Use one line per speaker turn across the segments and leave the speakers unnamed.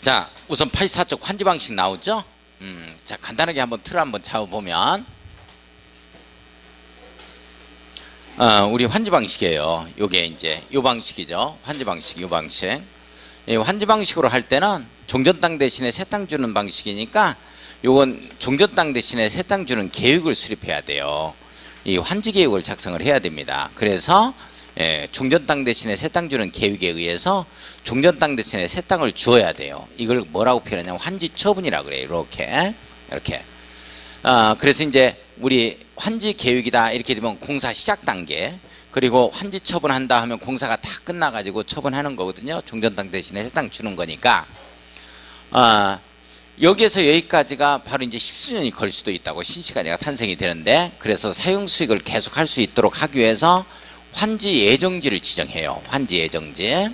자, 우선 84쪽 환지 방식 나오죠? 자, 간단하게 한번 틀을 한번 잡아보면, 우리 환지 방식이에요. 요게 이제 요 방식이죠. 환지 방식, 요 방식. 이 환지 방식으로 할 때는 종전땅 대신에 새 땅 주는 방식이니까 요건 종전땅 대신에 새 땅 주는 계획을 수립해야 돼요. 이 환지 계획을 작성을 해야 됩니다. 그래서 종전 땅 대신에 새 땅 주는 계획에 의해서 종전 땅 대신에 새 땅을 주어야 돼요. 이걸 뭐라고 표현하냐면 환지 처분이라고 그래요. 이렇게. 그래서 이제 우리 환지 계획이다 이렇게 되면 공사 시작 단계, 그리고 환지 처분한다 하면 공사가 다 끝나가지고 처분하는 거거든요. 종전 땅 대신에 새 땅 주는 거니까. 여기에서 여기까지가 바로 이제 십수년이 걸 수도 있다고, 신시가지가 탄생이 되는데, 그래서 사용 수익을 계속 할 수 있도록 하기 위해서 환지 예정지를 지정해요. 환지 예정지.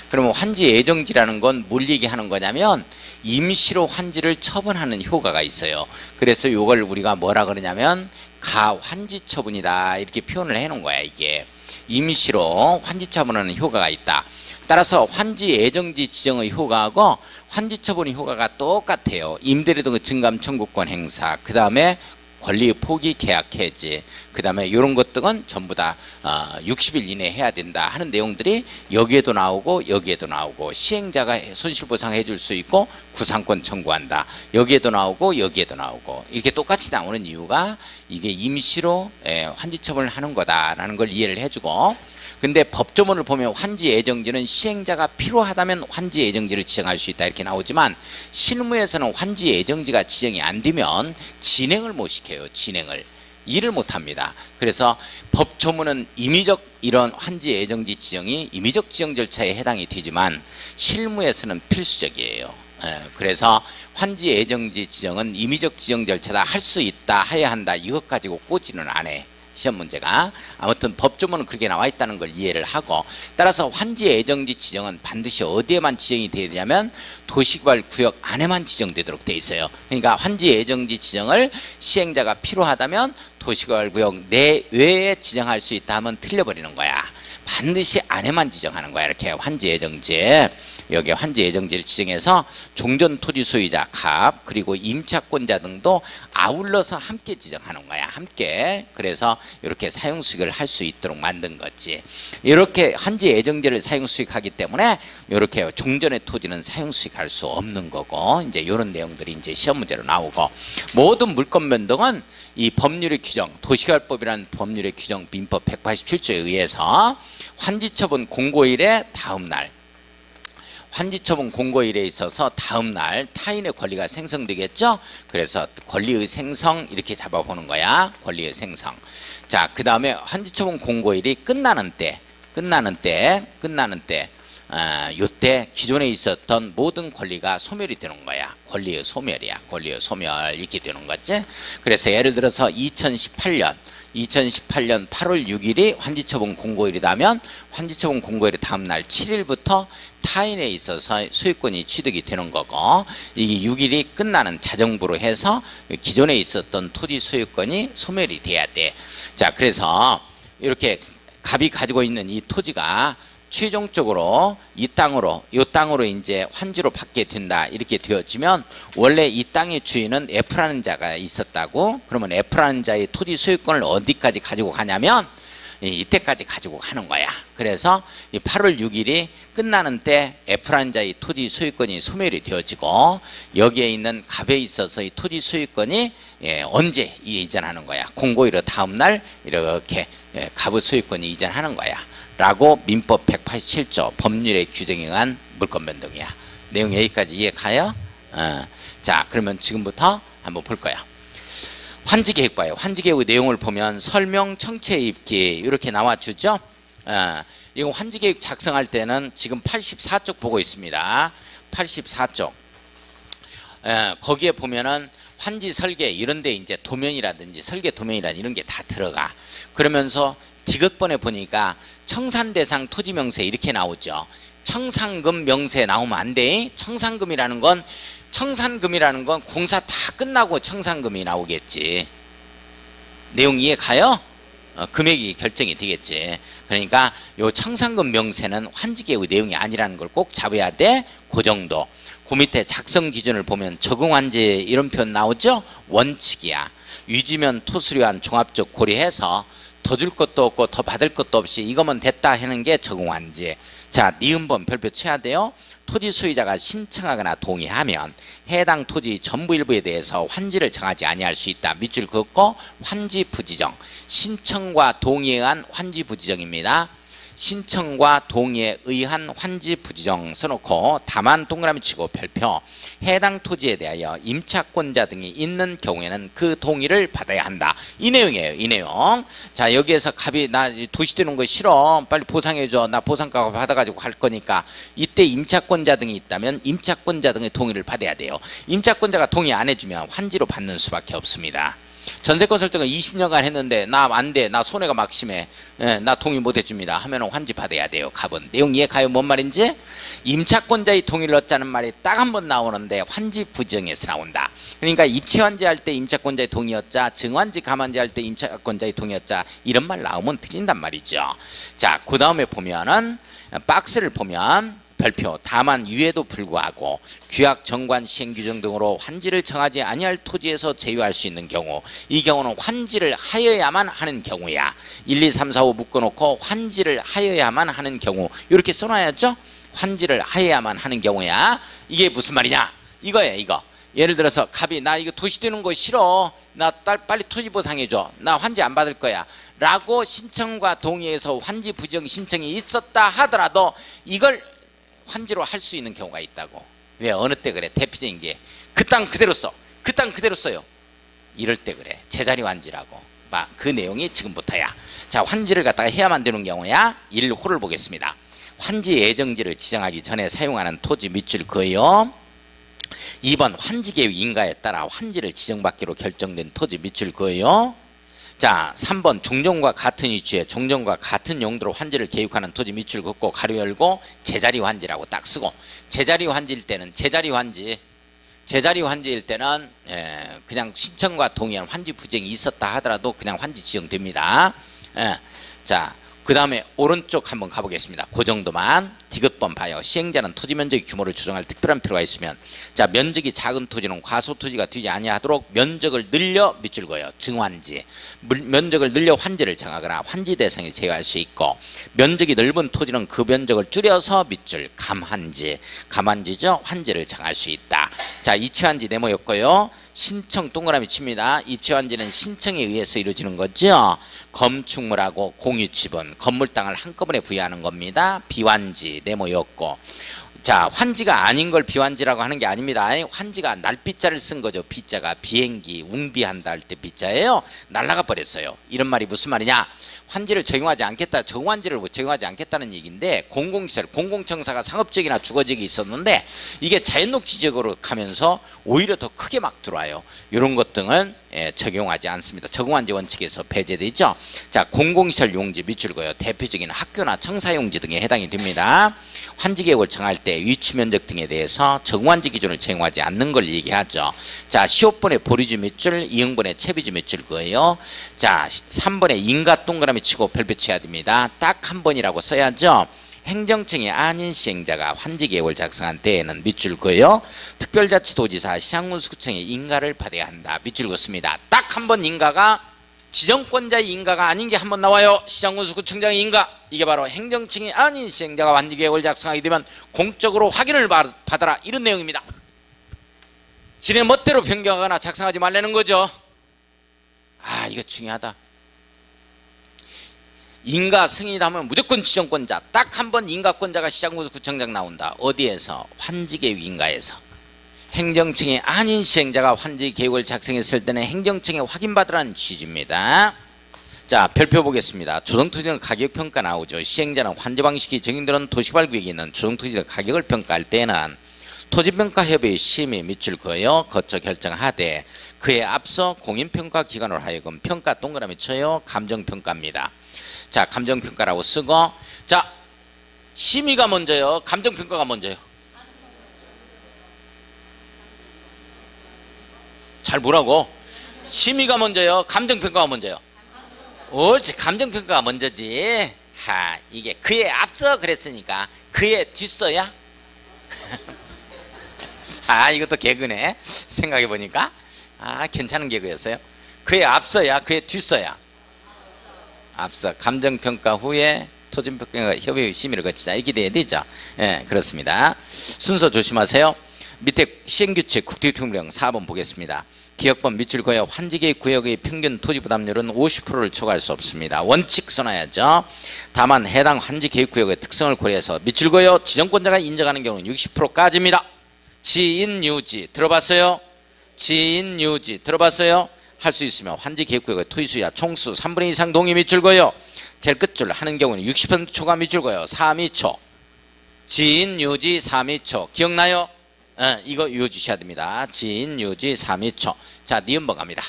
그러면 환지 예정지라는 건 뭘 얘기하는 거냐면 임시로 환지를 처분하는 효과가 있어요. 그래서 이걸 우리가 뭐라 그러냐면 가환지 처분이다 이렇게 표현을 해 놓은 거야. 이게 임시로 환지 처분하는 효과가 있다. 따라서 환지 예정지 지정의 효과하고 환지 처분의 효과가 똑같아요. 임대료등 증감 청구권 행사, 그 다음에 권리 포기 계약 해지, 그 다음에 이런 것들은 전부 다 60일 이내에 해야 된다 하는 내용들이 여기에도 나오고 여기에도 나오고, 시행자가 손실보상 해줄 수 있고 구상권 청구한다 여기에도 나오고 여기에도 나오고, 이렇게 똑같이 나오는 이유가 이게 임시로 환지 처분을 하는 거다라는 걸 이해를 해주고, 근데 법조문을 보면 환지 예정지는 시행자가 필요하다면 환지 예정지를 지정할 수 있다 이렇게 나오지만, 실무에서는 환지 예정지가 지정이 안 되면 진행을 못 시켜요. 진행을 일을 못 합니다. 그래서 법조문은 임의적 이런 환지 예정지 지정이 임의적 지정 절차에 해당이 되지만 실무에서는 필수적이에요. 그래서 환지 예정지 지정은 임의적 지정 절차다, 할 수 있다, 해야 한다, 이것 가지고 꼬지는 안 해. 시험 문제가. 아무튼 법조문은 그렇게 나와 있다는 걸 이해를 하고, 따라서 환지 예정지 지정은 반드시 어디에만 지정이 되어야 되냐면 도시개발 구역 안에만 지정되도록 되어 있어요. 그러니까 환지 예정지 지정을 시행자가 필요하다면 도시개발 구역 내외에 지정할 수 있다 하면 틀려버리는 거야. 반드시 안에만 지정하는 거야. 이렇게 환지 예정지, 여기에 환지 예정지를 지정해서 종전 토지 소유자, 갑, 그리고 임차권자 등도 아울러서 함께 지정하는 거야. 함께. 그래서 이렇게 사용 수익을 할 수 있도록 만든 거지. 이렇게 환지 예정지를 사용 수익하기 때문에 이렇게 종전의 토지는 사용 수익할 수 없는 거고, 이제 이런 내용들이 이제 시험 문제로 나오고, 모든 물권 변동은 이 법률의 규정, 도시개발법이라는 법률의 규정 민법 187조에 의해서 환지처분 공고일의 다음 날, 환지처분 공고일에 있어서 다음 날 타인의 권리가 생성되겠죠. 그래서 권리의 생성 이렇게 잡아보는 거야. 권리의 생성. 자, 그 다음에 환지처분 공고일이 끝나는 때 요때 기존에 있었던 모든 권리가 소멸이 되는 거야. 권리의 소멸이야. 권리의 소멸 이렇게 되는 거지. 그래서 예를 들어서 2018년 8월 6일이 환지처분 공고일이라면 환지처분 공고일의 다음날 7일부터 타인에 있어서 소유권이 취득이 되는 거고, 이게 6일이 끝나는 자정부로 해서 기존에 있었던 토지 소유권이 소멸이 돼야 돼. 자, 그래서 이렇게 갑이 가지고 있는 이 토지가 최종적으로 이 땅으로 이제 환지로 받게 된다 이렇게 되어지면, 원래 이 땅의 주인은 F라는 자가 있었다고, 그러면 F라는 자의 토지 소유권을 어디까지 가지고 가냐면 이때까지 가지고 가는 거야. 그래서 이 8월 6일이 끝나는 때 F라는 자의 토지 소유권이 소멸이 되어지고, 여기에 있는 갑에 있어서 이 토지 소유권이 언제 이전하는 거야. 공고일의 다음날 이렇게 갑의 소유권이 이전하는 거야 라고 민법 187조 법률의 규정에 의한 물권 변동이야. 내용 여기까지 이해 가요? 자, 그러면 지금부터 한번 볼 거야. 환지계획 봐요. 환지계획의 내용을 보면 설명, 청체 입기 이렇게 나와주죠. 이거 환지계획 작성할 때는 지금 84쪽 보고 있습니다. 84쪽. 거기에 보면은 환지 설계 이런 데 이제 도면이라든지 설계 도면이라든지 이런 게 다 들어가. 그러면서 디귿번에 보니까 청산 대상 토지 명세 이렇게 나오죠. 청산금 명세 나오면 안 돼. 청산금이라는 건 공사 다 끝나고 청산금이 나오겠지. 내용 이해 가요? 금액이 결정이 되겠지. 그러니까 요 청산금 명세는 환지계획의 내용이 아니라는 걸 꼭 잡아야 돼. 그 정도. 그 밑에 작성 기준을 보면 적응환지 이런 표현 나오죠? 원칙이야. 유지면 토수료한 종합적 고려해서 더 줄 것도 없고 더 받을 것도 없이 이거면 됐다 하는 게 적응환지. 자, 니은번 별표 쳐야 돼요. 토지 소유자가 신청하거나 동의하면 해당 토지 전부 일부에 대해서 환지를 정하지 아니할 수 있다. 밑줄 긋고 환지 부지정. 신청과 동의에 의한 환지 부지정입니다. 신청과 동의에 의한 환지 부지정 써놓고 다만 동그라미 치고 별표. 해당 토지에 대하여 임차권자 등이 있는 경우에는 그 동의를 받아야 한다. 이 내용이에요. 이 내용. 자, 여기에서 갑이 나 도시 되는 거 싫어. 빨리 보상해줘. 나 보상가 받아가지고 갈 거니까. 이때 임차권자 등이 있다면 임차권자 등의 동의를 받아야 돼요. 임차권자가 동의 안 해주면 환지로 받는 수밖에 없습니다. 전세권 설정을 20년간 했는데 나 안 돼. 나 손해가 막심해. 나 동의 못 해줍니다. 하면 환지 받아야 돼요. 갑은. 내용 이해 가요? 뭔 말인지? 임차권자의 동의를 얻자는 말이 딱 한 번 나오는데 환지 부정에서 나온다. 그러니까 입체환지 할 때 임차권자의 동의 얻자, 증환지 감환지 할 때 임차권자의 동의 얻자 이런 말 나오면 틀린단 말이죠. 자, 그 다음에 보면은 박스를 보면 별표. 다만 유에도 불구하고 규약 정관 시행 규정 등으로 환지를 정하지 아니할 토지에서 제외할 수 있는 경우, 이 경우는 환지를 하여야만 하는 경우야. 1, 2, 3, 4, 5 묶어놓고 환지를 하여야만 하는 경우 이렇게 써놔야죠. 환지를 하여야만 하는 경우야. 이게 무슨 말이냐 이거예요. 이거 예를 들어서 갑이 나 이거 도시 되는 거 싫어. 나 빨리 토지 보상해줘. 나 환지 안 받을 거야 라고 신청과 동의해서 환지 부정 신청이 있었다 하더라도 이걸 환지로 할 수 있는 경우가 있다고. 왜? 어느 때 그래? 대표적인 게 그 땅 그대로 써. 그 땅 그대로 써요. 이럴 때 그래. 제자리 환지라고. 막 그 내용이 지금부터야. 자, 환지를 갖다가 해야만 되는 경우야. 1호를 보겠습니다. 환지 예정지를 지정하기 전에 사용하는 토지 밑줄 그어요. 2번 환지계획 인가에 따라 환지를 지정받기로 결정된 토지 밑줄 그어요. 자, 3번 종전과 같은 위치에 종전과 같은 용도로 환지를 계획하는 토지 밑줄 긋고 가로 열고 제자리 환지라고 딱 쓰고, 제자리 환지일 때는 제자리 환지일 때는 그냥 신청과 동의한 환지 부정이 있었다 하더라도 그냥 환지 지정됩니다. 자, 그 다음에 오른쪽 한번 가보겠습니다. 그 정도만. 디귿번 봐요. 시행자는 토지 면적의 규모를 조정할 특별한 필요가 있으면, 자, 면적이 작은 토지는 과소 토지가 되지 아니하도록 면적을 늘려 밑줄 그어요. 증환지. 면적을 늘려 환지를 정하거나 환지 대상을 제외할 수 있고, 면적이 넓은 토지는 그 면적을 줄여서 밑줄 감환지. 감환지죠. 환지를 정할 수 있다. 자, 입체환지 네모였고요. 신청 동그라미 칩니다. 입체환지는 신청에 의해서 이루어지는 거죠. 건축물하고 공유지분, 건물 땅을 한꺼번에 부여하는 겁니다. 비환지 네모였고, 자, 환지가 아닌 걸 비환지라고 하는 게 아닙니다. 환지가 날비자를 쓴 거죠. 비자가 비행기 웅비한다 할 때 비자예요. 날아가 버렸어요. 이런 말이 무슨 말이냐? 환지를 적용하지 않겠다, 정환지를 적용하지 않겠다는 얘기인데, 공공시설, 공공청사가 상업적이나 주거지역이 있었는데 이게 자연녹지적으로 가면서 오히려 더 크게 막 들어와요. 이런 것 등은 적용하지 않습니다. 적응환지 원칙에서 배제되죠. 자, 공공시설 용지 밑줄 그어요. 대표적인 학교나 청사용지 등에 해당이 됩니다. 환지계획을 정할 때 위치면적 등에 대해서 적응환지 기준을 적용하지 않는 걸 얘기하죠. 자, 15번에 보류지 밑줄, 2형번에 채비지 밑줄 그어요. 자, 3번에 인가 동그라미 치고 별표 쳐야 됩니다. 딱 한 번이라고 써야죠. 행정청이 아닌 시행자가 환지계획을 작성한 때에는 밑줄 그어요. 특별자치도지사 시장군수구청의 인가를 받아야 한다. 밑줄 그었습니다. 딱 한 번 인가가, 지정권자의 인가가 아닌 게 한 번 나와요. 시장군수구청장의 인가. 이게 바로 행정청이 아닌 시행자가 환지계획을 작성하게 되면 공적으로 확인을 받아라. 이런 내용입니다. 지네 멋대로 변경하거나 작성하지 말라는 거죠. 아, 이거 중요하다. 인가 승인하면 무조건 지정권자. 딱 한 번 인가권자가 시장군수구청장 나온다. 어디에서? 환지계획 인가에서. 행정청이 아닌 시행자가 환지계획을 작성했을 때는 행정청에 확인받으라는 취지입니다. 자, 별표 보겠습니다. 조성토지는 가격평가 나오죠. 시행자는 환지방식이 적용되는 도시개발구역에 있는 조성토지의 가격을 평가할 때는 토지평가협의회 심의 밑줄 그어요. 거쳐 결정하되 그에 앞서 공인평가기관으로 하여금 평가 동그라미 쳐요. 감정평가입니다. 자, 감정평가라고 쓰고, 자, 심의가 먼저요, 감정평가가 먼저요? 잘 보라고. 심의가 먼저요, 감정평가가 먼저요? 옳지, 감정평가가 먼저지. 하, 이게 그에 앞서 그랬으니까 그에 뒤서야? 아, 이것도 개그네. 생각해보니까. 아, 괜찮은 개그였어요. 그에 앞서야, 그에 뒤서야. 앞서 감정평가 후에 토지평가 협의 심의를 거치자. 이렇게 돼야 되죠. 예, 그렇습니다. 순서 조심하세요. 밑에 시행규칙 국토교통령 4번 보겠습니다. 기역번 밑줄 그어 환지계획 구역의 평균 토지부담률은 50%를 초과할 수 없습니다. 원칙 써놔야죠. 다만 해당 환지계획구역의 특성을 고려해서 밑줄 그어 지정권자가 인정하는 경우는 60%까지입니다. 지인유지 들어봤어요? 지인유지 들어봤어요? 할 수 있으면 환지계획구역의 토지수야 총수 3분의 2 이상 동의 밑줄 그어 제일 끝줄 하는 경우는 60% 초과 밑줄 그어 3미초. 지인유지 3미초 기억나요? 이거 외워주셔야 됩니다. 지인유지 3미초. 자, 니은번 갑니다.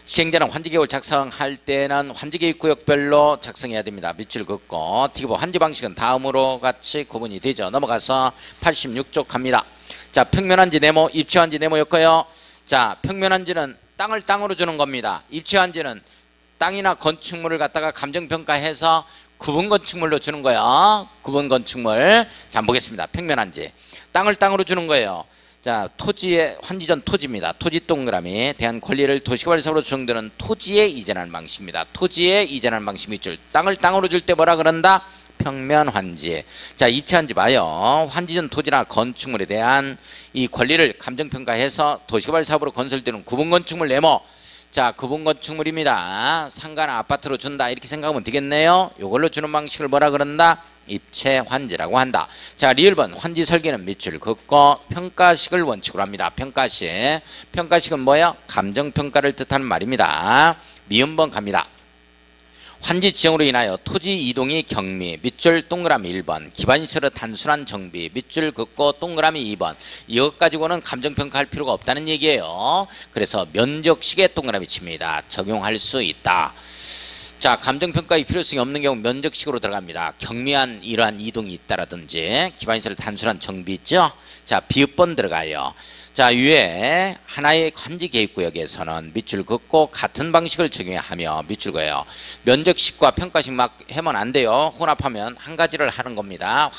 시행자는 환지계획을 작성할 때는 환지계획구역별로 작성해야 됩니다. 밑줄 긋고 디귿보 환지방식은 다음으로 같이 구분이 되죠. 넘어가서 86쪽 갑니다. 자, 평면환지 네모, 입체환지 네모였고요. 자, 평면환지는 땅을 땅으로 주는 겁니다. 입체환지는 땅이나 건축물을 갖다가 감정평가해서 구분 건축물로 주는 거예요. 구분 건축물. 자, 보겠습니다. 평면환지. 땅을 땅으로 주는 거예요. 자, 토지의 환지전 토지입니다. 토지 동그라미 대한 권리를 도시개발사업으로 조정되는 토지에 이전하는 방식입니다. 토지에 이전하는 방식 밑줄. 땅을 땅으로 줄 때 뭐라 그런다? 평면환지. 자, 입체환지 봐요. 환지전 토지나 건축물에 대한 이 권리를 감정평가해서 도시개발사업으로 건설되는 구분 건축물 네모. 자, 구분 건축물입니다. 상가나 아파트로 준다 이렇게 생각하면 되겠네요. 이걸로 주는 방식을 뭐라 그런다? 입체환지라고 한다. 자, 리을번 환지 설계는 밑줄 긋고 평가식을 원칙으로 합니다. 평가식. 평가식은 뭐예요? 감정평가를 뜻하는 말입니다. 미음번 갑니다. 환지 지정으로 인하여 토지 이동이 경미 밑줄 동그라미 1번 기반시설의 단순한 정비 밑줄 긋고 동그라미 2번 이것 가지고는 감정평가할 필요가 없다는 얘기예요. 그래서 면적식에 동그라미 칩니다. 적용할 수 있다. 자, 감정평가의 필요성이 없는 경우 면적식으로 들어갑니다. 경미한 이러한 이동이 있다라든지 기반시설 단순한 정비 있죠. 자, 비읍번 들어가요. 자, 위에 하나의 환지계획구역에서는 밑줄 긋고 같은 방식을 적용하며 밑줄 그어요. 면적식과 평가식 막 하면 안 돼요. 혼합하면 한 가지를 하는 겁니다.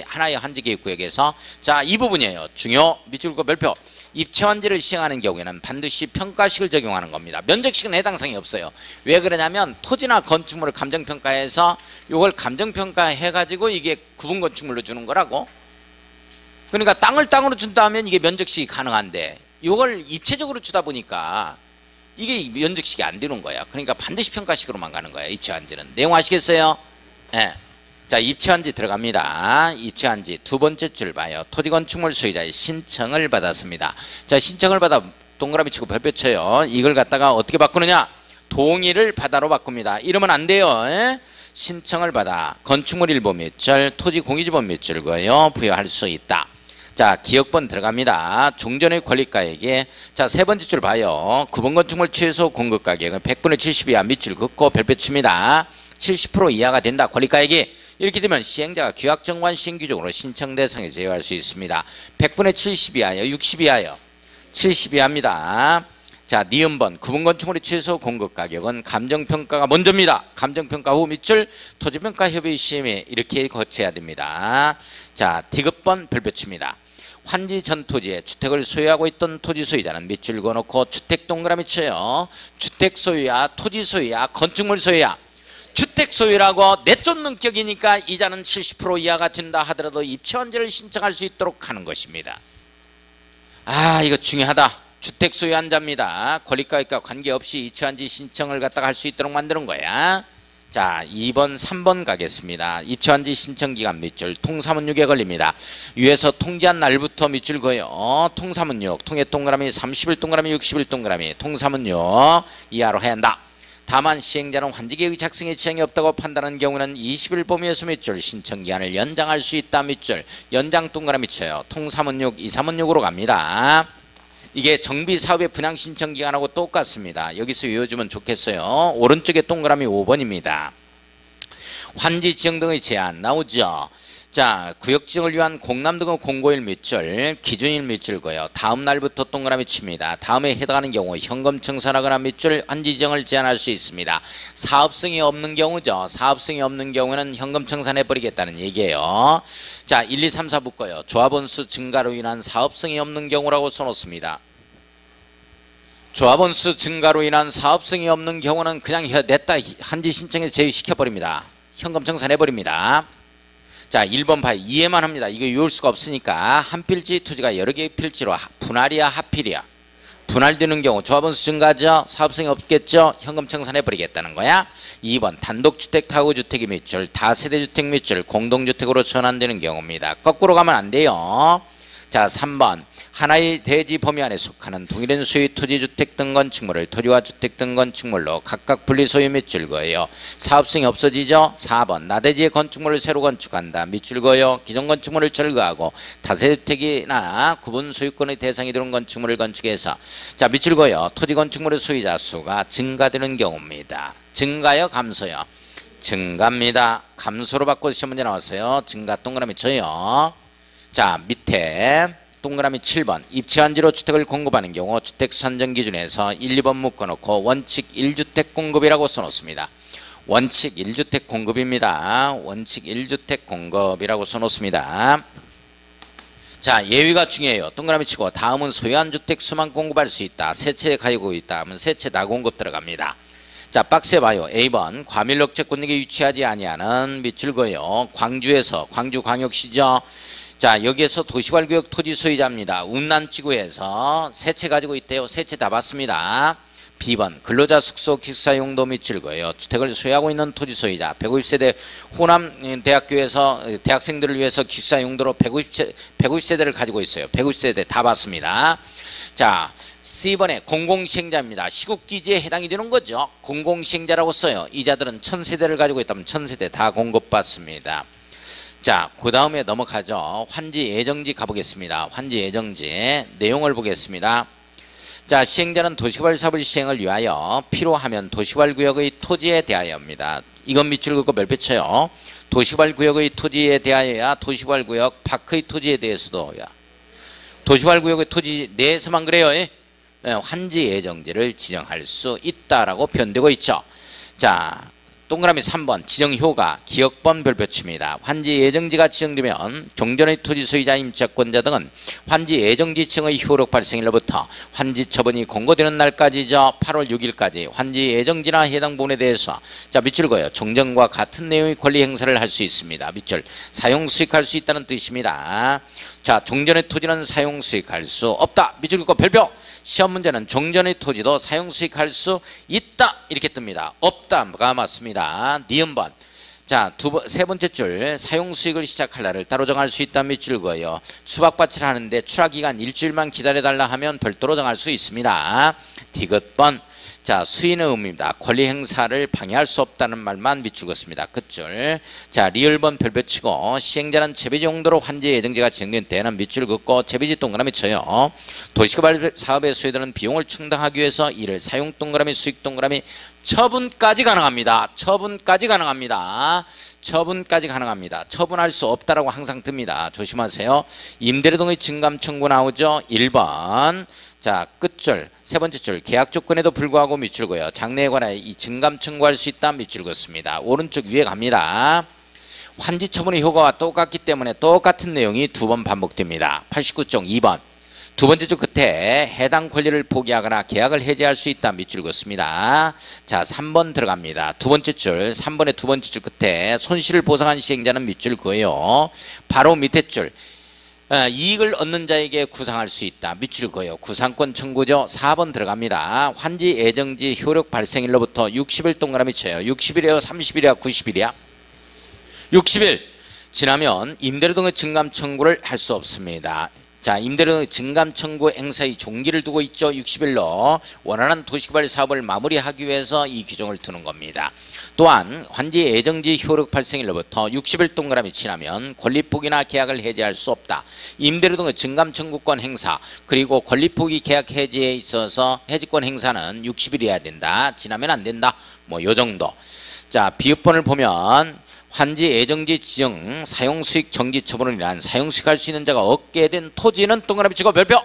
하나의 환지계획구역에서. 자, 이 부분이에요. 중요 밑줄 그어 별표. 입체환지를 시행하는 경우에는 반드시 평가식을 적용하는 겁니다. 면적식은 해당 사항이 없어요. 왜 그러냐면 토지나 건축물을 감정평가해서 이걸 감정평가해가지고 이게 구분 건축물로 주는 거라고. 그러니까 땅을 땅으로 준다 하면 이게 면적식이 가능한데 이걸 입체적으로 주다 보니까 이게 면적식이 안 되는 거야. 그러니까 반드시 평가식으로만 가는 거야. 입체환지는. 내용 아시겠어요? 네. 자, 입체환지 들어갑니다. 입체환지 두 번째 줄 봐요. 토지건축물 소유자의 신청을 받았습니다. 자, 신청을 받아 동그라미 치고 별표 쳐요. 이걸 갖다가 어떻게 바꾸느냐? 동의를 받아로 바꿉니다. 이러면 안 돼요. 에? 신청을 받아 건축물 일부 밑줄 토지 공유지분 밑줄 그어요. 부여할 수 있다. 자, 기역번 들어갑니다. 종전의 권리가액에 자, 세 번째 줄 봐요. 구분 건축물 최소 공급 가격은 100분의 70 이하 밑줄 긋고 별표 칩니다. 70% 이하가 된다. 권리가액이 이렇게 되면 시행자가 규약정관 시행규정으로 신청 대상에 제외할 수 있습니다. 100분의 70 이하요? 60 이하요? 70 이하입니다. 자, 니은번 구분 건축물의 최소 공급 가격은 감정평가가 먼저입니다. 감정평가 후 밑줄 토지평가 협의 심의 이렇게 거쳐야 됩니다. 자, 디귿번 별표 칩니다. 환지 전 토지에 주택을 소유하고 있던 토지 소유자는 밑줄 그어놓고 주택 동그라미 쳐요. 주택 소유야, 토지 소유야, 건축물 소유야. 주택 소유라고 내쫓는 격이니까 이자는 70% 이하가 된다 하더라도 입체환지를 신청할 수 있도록 하는 것입니다. 아, 이거 중요하다. 주택 소유한 자입니다. 권리가액과 관계없이 입체환지 신청을 갖다가 할 수 있도록 만드는 거야. 자, 2번 3번 가겠습니다. 입체환지 신청기간 밑줄 통사문육에 걸립니다. 위에서 통지한 날부터 밑줄 그어요. 통사문육 통해 동그라미 30일 동그라미 60일 동그라미 통사문육 이하로 해야 한다. 다만 시행자는 환지계획 작성에 지장이 없다고 판단하는 경우는 20일 범위에서 밑줄 신청기한을 연장할 수 있다. 밑줄 연장 동그라미 쳐요. 통사문육 2사문육으로 갑니다. 이게 정비사업의 분양 신청기간하고 똑같습니다. 여기서 외워주면 좋겠어요. 오른쪽에 동그라미 5번입니다. 환지 지정 등의 제한 나오죠. 자, 구역 지정을 위한 공람 등의 공고일 밑줄, 기준일 밑줄고요. 다음 날부터 동그라미 칩니다. 다음에 해당하는 경우 현금 청산하거나 밑줄 환지 지정을 제한할 수 있습니다. 사업성이 없는 경우죠. 사업성이 없는 경우는 현금 청산해 버리겠다는 얘기예요. 자, 1, 2, 3, 4 붙고요. 조합원 수 증가로 인한 사업성이 없는 경우라고 써놓습니다. 조합원 수 증가로 인한 사업성이 없는 경우는 그냥 냈다 한지 신청에 제외시켜 버립니다. 현금 청산해 버립니다. 자, 1번 봐요. 이해만 합니다. 이거 외울 수가 없으니까 한 필지 토지가 여러 개의 필지로 분할이야 합필이야. 분할되는 경우 조합원 수 증가죠. 사업성이 없겠죠. 현금 청산해 버리겠다는 거야. 2번 단독주택 타구주택의 밑줄 다세대주택 밑줄 공동주택으로 전환되는 경우입니다. 거꾸로 가면 안 돼요. 자, 3번 하나의 대지 범위 안에 속하는 동일한 소유 토지 주택 등 건축물을 토지와 주택 등 건축물로 각각 분리 소유 밑줄 거예요. 사업성이 없어지죠. 4번 나대지의 건축물을 새로 건축한다 밑줄 거예요. 기존 건축물을 철거하고 다세대주택이나 구분 소유권의 대상이 되는 건축물을 건축해서 자 밑줄 거예요. 토지 건축물의 소유자 수가 증가되는 경우입니다. 증가요 감소요? 증가입니다. 감소로 바꿔서 시험 문제 나왔어요. 증가 동그라미 쳐요. 자 밑에 동그라미 7번 입지한지로 주택을 공급하는 경우 주택 선정 기준에서 1, 2번 묶어놓고 원칙 1주택 공급이라고 써놓습니다. 원칙 1주택 공급입니다. 원칙 1주택 공급이라고 써놓습니다. 자 예외가 중요해요. 동그라미 치고 다음은 소유한 주택 수만 공급할 수 있다. 세 채 가지고 있다 하면 세 채 다 공급 들어갑니다. 자 박스에 봐요. A번 과밀억제권역에 위치하지 아니하는 밑줄 그어요. 광주에서 광주광역시죠. 자 여기에서 도시발구역 토지 소유자입니다. 운남지구에서 세 채 가지고 있대요. 세 채 다 받습니다. B번 근로자 숙소 기숙사 용도 밑줄 그어요. 주택을 소유하고 있는 토지 소유자 150세대 호남 대학교에서 대학생들을 위해서 기숙사 용도로 150세대를 가지고 있어요. 150세대 다 받습니다. 자 C번에 공공시행자입니다. 시국기지에 해당이 되는 거죠. 공공시행자라고 써요. 이자들은 1000세대를 가지고 있다면 1000세대 다 공급받습니다. 자, 그 다음에 넘어가죠. 환지 예정지 가보겠습니다. 환지 예정지 내용을 보겠습니다. 자, 시행자는 도시개발 사업을 시행을 위하여 필요하면 도시개발구역의 토지에 대하여입니다. 이건 밑줄 긋고 별표 쳐요. 도시개발구역의 토지에 대하여야 도시개발구역 밖의 토지에 대해서도야. 도시개발구역의 토지 내에서만 그래요. 환지 예정지를 지정할 수 있다라고 표현되고 있죠. 자. 동그라미 3번 지정효가 기억번 별표치입니다. 환지 예정지가 지정되면 종전의 토지 소유자 임차권자 등은 환지 예정지 지정의 효력 발생일로부터 환지 처분이 공고되는 날까지죠. 8월 6일까지 환지 예정지나 해당 부분에 대해서 자 밑줄 그어요. 종전과 같은 내용의 권리 행사를 할 수 있습니다. 밑줄 사용 수익할 수 있다는 뜻입니다. 자 종전의 토지는 사용 수익할 수 없다. 밑줄 긋고 별표. 시험 문제는 종전의 토지도 사용 수익할 수 있다 이렇게 뜹니다. 없다가 맞습니다. 니은번. 자, 세 번째 줄 사용 수익을 시작할 날을 따로 정할 수 있다 밑줄 그어요. 수박밭을 하는데 출하기간 일주일만 기다려달라 하면 별도로 정할 수 있습니다. 디귿번. 자 수인의 의미입니다. 권리 행사를 방해할 수 없다는 말만 밑줄 긋습니다. 끝줄. 자 리을번 별표 치고 시행자는 재배지 용도로 환지 예정지가 지정된 때는 밑줄 긋고 재배지 동그라미 쳐요. 도시개발 사업에 소요되는 비용을 충당하기 위해서 이를 사용 동그라미 수익 동그라미 처분까지 가능합니다. 처분까지 가능합니다. 처분까지 가능합니다. 처분할 수 없다라고 항상 듭니다. 조심하세요. 임대료 등의 증감 청구 나오죠. 1번. 자 끝줄 세 번째 줄 계약 조건에도 불구하고 밑줄 그어요. 장래에 관하여 이 증감 청구할 수 있다 밑줄 긋습니다. 오른쪽 위에 갑니다. 환지 처분의 효과와 똑같기 때문에 똑같은 내용이 두 번 반복됩니다. 89쪽 2번 두 번째 줄 끝에 해당 권리를 포기하거나 계약을 해지할 수 있다 밑줄 긋습니다. 자 3번 들어갑니다. 두 번째 줄 3번의 두 번째 줄 끝에 손실을 보상한 시행자는 밑줄 그어요. 바로 밑에 줄 이익을 얻는 자에게 구상할 수 있다. 밑줄 그어요. 구상권 청구죠. 4번 들어갑니다. 환지 예정지 효력 발생일로부터 60일 동그라미 쳐요. 60일이에요? 30일이야? 90일이야? 60일 지나면 임대료 등의 증감 청구를 할 수 없습니다. 자 임대료 등의 증감 청구 행사의 종기를 두고 있죠. 60일로 원활한 도시개발 사업을 마무리하기 위해서 이 규정을 두는 겁니다. 또한 환지 예정지 효력 발생일로부터 60일 동그라미 지나면 권리 포기나 계약을 해지할 수 없다. 임대료 등의 증감 청구권 행사 그리고 권리 포기 계약 해지에 있어서 해지권 행사는 60일이어야 된다. 지나면 안 된다. 뭐 요 정도. 자 비읍번을 보면 환지 예정지 지정 사용수익 정지 처분을 위한 사용수익할 수 있는 자가 얻게 된 토지는 동그라미 치고 별표.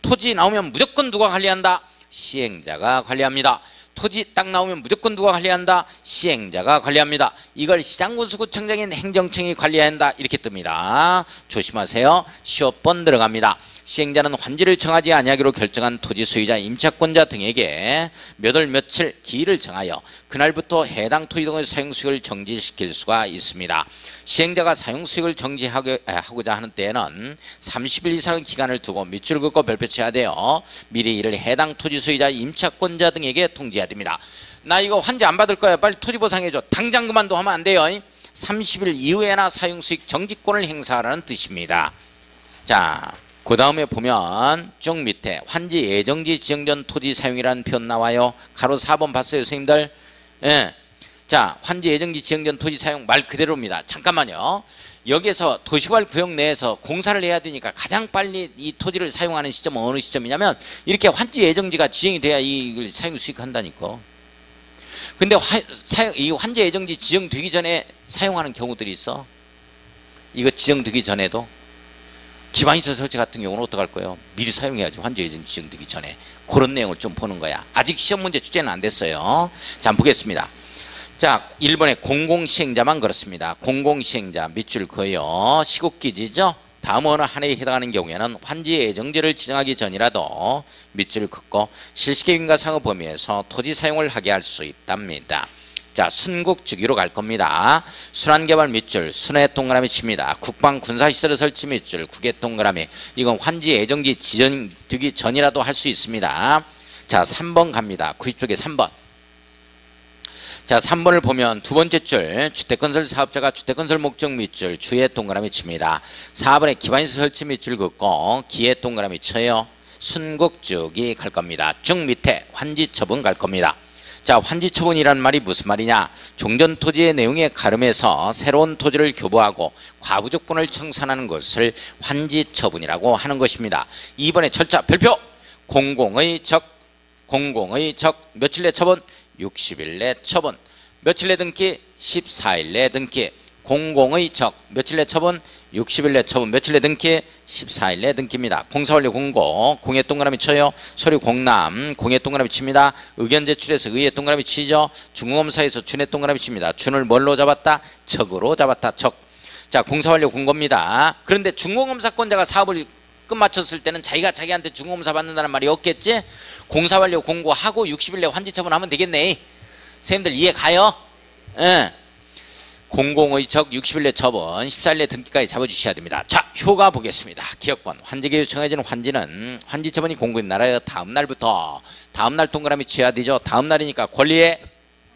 토지 나오면 무조건 누가 관리한다? 시행자가 관리합니다. 토지 딱 나오면 무조건 누가 관리한다? 시행자가 관리합니다. 이걸 시장군수구청장인 행정청이 관리해야 한다. 이렇게 뜹니다. 조심하세요. 시효번 들어갑니다. 시행자는 환지를 정하지 아니하기로 결정한 토지 소유자, 임차권자 등에게 몇 월 며칠 기일을 정하여 그날부터 해당 토지 등의 사용수익을 정지시킬 수가 있습니다. 시행자가 사용수익을 정지하고자 하는 때에는 30일 이상의 기간을 두고 밑줄을 긋고 별표쳐야 돼요. 미리 이를 해당 토지 소유자, 임차권자 등에게 통지해야 됩니다. 나 이거 환지 안 받을 거야. 빨리 토지 보상해줘. 당장 그만둬 하면 안 돼요. 30일 이후에나 사용수익 정지권을 행사하라는 뜻입니다. 자, 그 다음에 보면 쭉 밑에 환지 예정지 지정 전 토지 사용이라는 표현 나와요. 가로 4번 봤어요, 선생님들? 예. 자, 환지 예정지 지정 전 토지 사용 말 그대로입니다. 잠깐만요. 여기서 도시개발 구역 내에서 공사를 해야 되니까 가장 빨리 이 토지를 사용하는 시점은 어느 시점이냐면 이렇게 환지 예정지가 지정이 돼야 이걸 사용 수익한다니까. 근데 이 환지 예정지 지정되기 전에 사용하는 경우들이 있어. 이거 지정되기 전에도. 기반시설 설치 같은 경우는 어떡할 거예요? 미리 사용해야죠. 환지 예정지 지정되기 전에. 그런 내용을 좀 보는 거야. 아직 시험 문제 출제는 안 됐어요. 자, 보겠습니다. 자, 1번에 공공시행자만 그렇습니다. 공공시행자 밑줄 그어요. 시국기지죠. 다음 어느 한 해에 해당하는 경우에는 환지 예정지를 지정하기 전이라도 밑줄 긋고 실시계획인가 상업 범위에서 토지 사용을 하게 할 수 있답니다. 자, 순국 주기로 갈 겁니다. 순환개발 밑줄, 순회 동그라미 칩니다. 국방 군사시설 설치 밑줄, 국외 동그라미. 이건 환지 예정지 지정되기 전이라도 할 수 있습니다. 자, 3번 갑니다. 90쪽에 3번. 자, 3번을 보면 두 번째 줄, 주택건설 사업자가 주택건설 목적 밑줄, 주의 동그라미 칩니다. 4번에 기반시설 설치 밑줄 긋고 기의 동그라미 쳐요. 순국주기 갈 겁니다. 쭉 밑에 환지처분 갈 겁니다. 자, 환지처분이란 말이 무슨 말이냐? 종전 토지의 내용에 가름해서 새로운 토지를 교부하고 과부족분을 청산하는 것을 환지처분이라고 하는 것입니다. 2번에 철자 별표. 공공의 적 며칠 내 처분? 60일 내 처분. 며칠 내 등기? 14일 내 등기. 공공의 적 며칠 내 처분? 60일 내 처분. 며칠 내 등기? 14일 내 등기입니다. 공사완료 공고 공의 동그라미 쳐요. 서류 공람 공의 동그라미 칩니다. 의견 제출해서 의의 동그라미 치죠. 중공검사에서 준의 동그라미 칩니다. 준을 뭘로 잡았다? 척으로 잡았다. 척. 자, 공사완료 공고입니다. 그런데 중공검사권자가 사업을 끝마쳤을 때는 자기가 자기한테 중공검사 받는다는 말이 없겠지? 공사완료 공고하고 60일 내 환지처분하면 되겠네. 선생님들 이해 가요? 예. 공공의 적 60일 내 처분 14일 내 등기까지 잡아주셔야 됩니다. 자, 효과 보겠습니다. 기억번 환지계획 정해진 환지는 환지처분이 공고인 날에 다음 날부터 다음 날 동그라미 쳐야 되죠. 다음 날이니까 권리의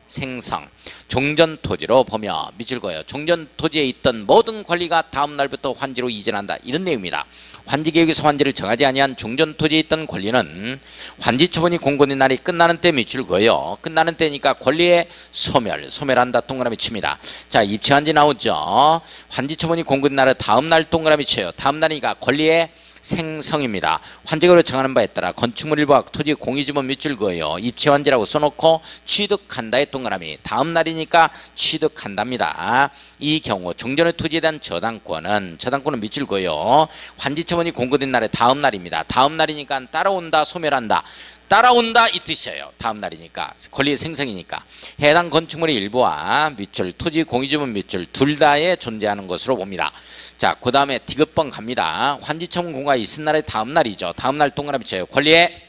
생성. 종전 토지로 보며 밑줄 그어요. 종전 토지에 있던 모든 권리가 다음 날부터 환지로 이전한다. 이런 내용입니다. 환지계획에서 환지를 정하지 아니한 종전 토지에 있던 권리는 환지 처분이 공고된 날이 끝나는 때 밑줄 그어요. 끝나는 때니까 권리의 소멸한다. 동그라미 칩니다. 자, 입체환지 나오죠. 환지 처분이 공고된 날에 다음 날 동그라미 쳐요. 다음 날이니까 권리의 생성입니다. 환지계획으로 정하는 바에 따라 건축물 일부와 토지 공유지분 밑줄 그어요. 입체환지라고 써놓고 취득한다의 동그라미. 다음 날이니까 취득한답니다. 이 경우 종전의 토지에 대한 저당권은 밑줄 그어요. 환지처분이 공고된 날의 다음 날입니다. 다음 날이니까 따라온다, 소멸한다. 따라온다 이 뜻이에요. 다음 날이니까 권리의 생성이니까 해당 건축물의 일부와 밑줄 토지 공유지분 밑줄 둘 다에 존재하는 것으로 봅니다. 자, 그 다음에 디귿번 갑니다. 환지처분 공고가 있은 날의 다음 날이죠. 다음 날 동그라미 쳐요. 권리의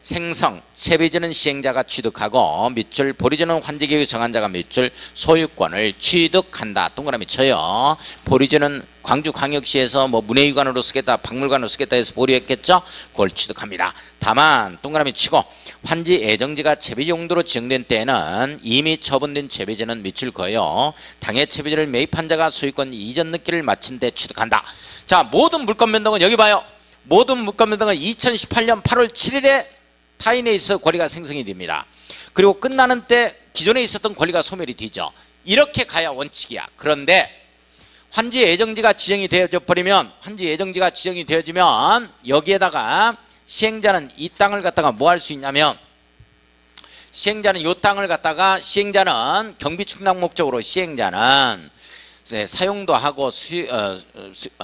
생성, 채비지는 시행자가 취득하고 밑줄 보리지는 환지계획 정한 자가 밑줄 소유권을 취득한다. 동그라미 쳐요. 보리지는 광주광역시에서 뭐 문해유관으로 쓰겠다, 박물관으로 쓰겠다 해서 보리했겠죠. 그걸 취득합니다. 다만 동그라미 치고 환지 예정지가 채비지 용도로 지정된 때에는 이미 처분된 채비지는 밑줄 그어요. 당해 채비지를 매입한 자가 소유권 이전 등기를 마친 데 취득한다. 자, 모든 물권 변동은 여기 봐요. 모든 물권 변동은 2018년 8월 7일에 타인에 있어 권리가 생성이 됩니다. 그리고 끝나는 때 기존에 있었던 권리가 소멸이 되죠. 이렇게 가야 원칙이야. 그런데 환지 예정지가 지정이 되어져 버리면 여기에다가 시행자는 이 땅을 갖다가 뭐 할 수 있냐면 시행자는 이 땅을 갖다가 시행자는 경비 충당 목적으로 시행자는 사용도 하고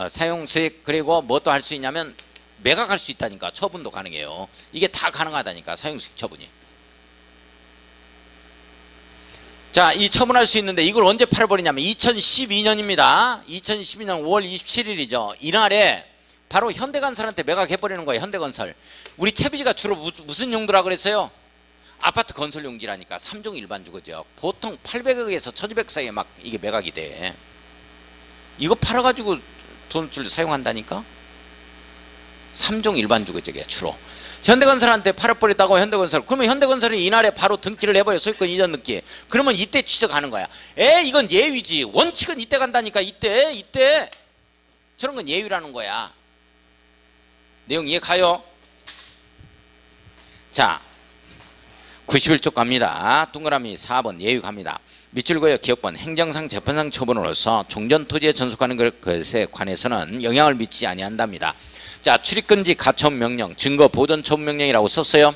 사용 수익 그리고 뭐 또 할 수 있냐면 매각할 수 있다니까. 처분도 가능해요. 이게 다 가능하다니까. 사용 수익 처분이. 자, 이 처분할 수 있는데 이걸 언제 팔아버리냐면 2012년입니다. 2012년 5월 27일이죠. 이날에 바로 현대건설한테 매각해버리는 거예요. 현대건설. 우리 채비지가 주로 무슨 용도라 그랬어요? 아파트 건설 용지라니까. 3종 일반주거죠. 보통 800억에서 1200 사이에 막 이게 매각이 돼. 이거 팔아가지고 돈줄 사용한다니까. 3종 일반주거죠. 주로. 현대건설한테 팔아버렸다고 현대건설. 그러면 현대건설이 이날에 바로 등기를 해버려. 소유권 이전 등기. 그러면 이때 취득하는 거야. 이건 예위지. 원칙은 이때 간다니까. 이때. 저런 건 예위라는 거야. 내용 이해 가요? 자, 91쪽 갑니다. 동그라미 4번 예위 갑니다. 밑줄거역 기업권 행정상 재판상 처분으로서 종전토지에 전속하는 것에 관해서는 영향을 미치지 아니한답니다. 자, 출입금지 가처분 명령, 증거 보존 처분 명령이라고 썼어요.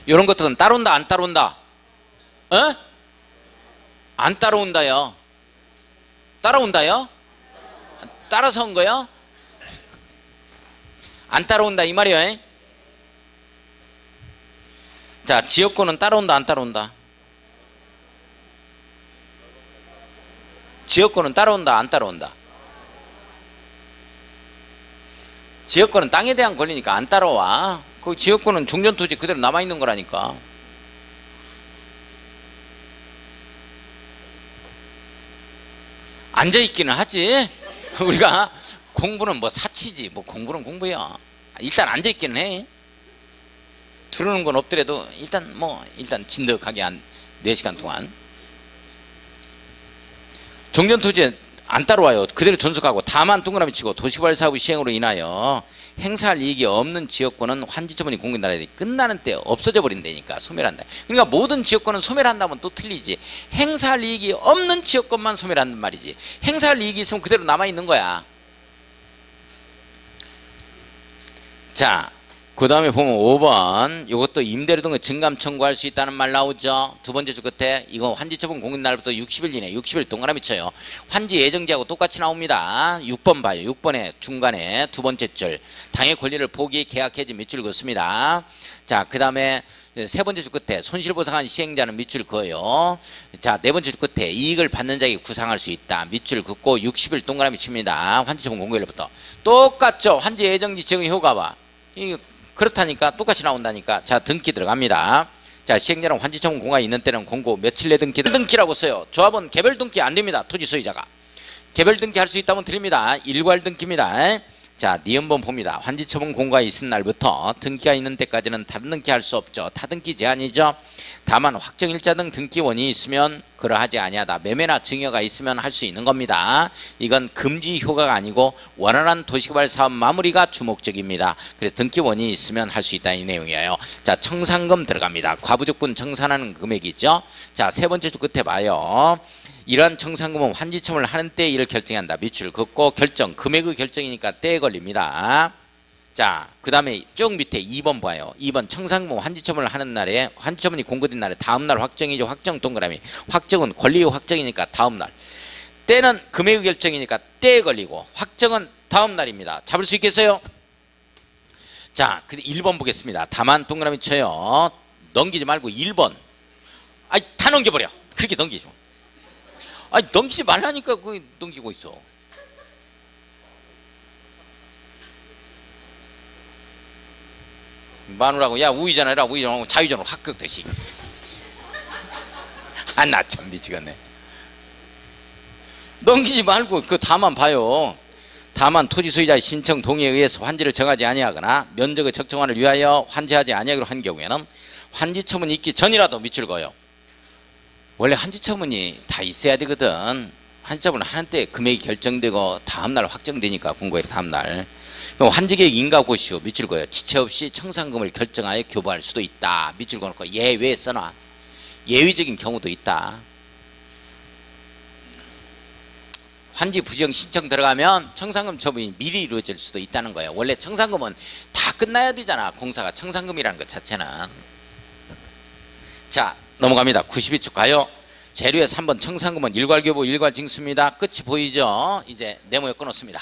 이런 것들은 따라온다 안 따라온다? 안 따라온다요. 따라온다요? 따라서 온 거요? 안 따라온다 이 말이에요. 자, 지역권은 따라온다 안 따라온다? 지역권은 따라온다 안 따라온다? 지역권은 땅에 대한 권리니까 안 따라와. 그 지역권은 종전토지 그대로 남아있는 거라니까. 앉아있기는 하지. 우리가 공부는 뭐 사치지. 뭐 공부는 공부야. 일단 앉아있기는 해. 들어오는 건 없더라도 일단 진득하게 한 4시간 동안. 종전토지에 안 따라와요. 그대로 존속하고 다만 동그라미 치고 도시개발 사업 시행으로 인하여 행사할 이익이 없는 지역권은 환지처분이 공개나라에 끝나는 때 없어져 버린다니까. 소멸한다. 그러니까 모든 지역권은 소멸한다면 또 틀리지. 행사할 이익이 없는 지역권만 소멸한단 말이지. 행사할 이익이 있으면 그대로 남아있는 거야. 자, 그 다음에 보면 5번 이것도 임대료 등의 증감 청구할 수 있다는 말 나오죠. 두 번째 줄 끝에 이거 환지처분 공개날부터 60일 이내 60일 동그라미 쳐요. 환지 예정지하고 똑같이 나옵니다. 6번 봐요. 6번에 중간에 두 번째 줄 당의 권리를 포기 계약 해지 밑줄 긋습니다. 자, 그 다음에 세 번째 줄 끝에 손실보상한 시행자는 밑줄 그어요. 자, 네 번째 줄 끝에 이익을 받는 자에게 구상할 수 있다. 밑줄 긋고 60일 동그라미 칩니다. 환지처분 공개일부터 똑같죠. 환지 예정지 지정의 효과와 이거 그렇다니까 똑같이 나온다니까. 자, 등기 들어갑니다. 자, 시행자랑 환지처분 공가 있는 때는 공고 며칠 내 등기라고 써요. 조합은 개별 등기 안 됩니다. 토지 소유자가 개별 등기 할 수 있다면 드립니다. 일괄 등기입니다. 자, 니은번 봅니다. 환지처분 공가 있은 날부터 등기가 있는 때까지는 다른 등기 할 수 없죠. 타등기 제한이죠. 다만 확정일자 등 등기원이 있으면 그러하지 아니하다. 매매나 증여가 있으면 할 수 있는 겁니다. 이건 금지 효과가 아니고 원활한 도시개발 사업 마무리가 주목적입니다. 그래서 등기원이 있으면 할 수 있다 이 내용이에요. 자, 청산금 들어갑니다. 과부족분 청산하는 금액이 있죠. 자, 세 번째 줄 끝에 봐요. 이러한 청산금은 환지처분을 하는 때에 이를 결정한다. 밑줄 긋고 결정, 금액의 결정이니까 때에 걸립니다. 자, 그 다음에 쭉 밑에 2번 봐요. 2번 청산금 환지처분을 하는 날에 환지처분이 공고된 날에 다음날 확정이죠. 확정 동그라미. 확정은 권리의 확정이니까 다음날. 때는 금액의 결정이니까 때에 걸리고 확정은 다음날입니다. 잡을 수 있겠어요? 자, 1번 보겠습니다. 다만 동그라미 쳐요. 넘기지 말고 1번. 아이, 다 넘겨버려. 그렇게 넘기지 마. 아니, 넘기지 말라니까 그거 넘기고 있어. 마누라고 야 우회전 해라. 우회전하고 좌회전으로 확 꺾듯이. 아, 나 참 미치겠네. 넘기지 말고 그 다만 봐요. 다만 토지 소유자의 신청 동의에 의해서 환지를 정하지 아니하거나 면적의 적정화를 위하여 환지하지 아니하기로 한 경우에는 환지처분이 있기 전이라도 밑줄 그어요. 원래 환지처분이 다 있어야 되거든. 환지처분을 하는 때 금액이 결정되고 다음날 확정되니까 공고일 다음날. 그럼 환지계획 인가고시오 밑줄 그어요. 지체 없이 청산금을 결정하여 교부할 수도 있다. 밑줄 그어놓고 예외 써놔. 예외적인 경우도 있다. 환지 부정 신청 들어가면 청산금 처분이 미리 이루어질 수도 있다는 거예요. 원래 청산금은 다 끝나야 되잖아. 공사가 청산금이라는 것 자체는. 자, 넘어갑니다. 92쪽 가요. 재료의 3번 청산금은 일괄교부 일괄징수입니다. 끝이 보이죠? 이제 네모에 끊었습니다.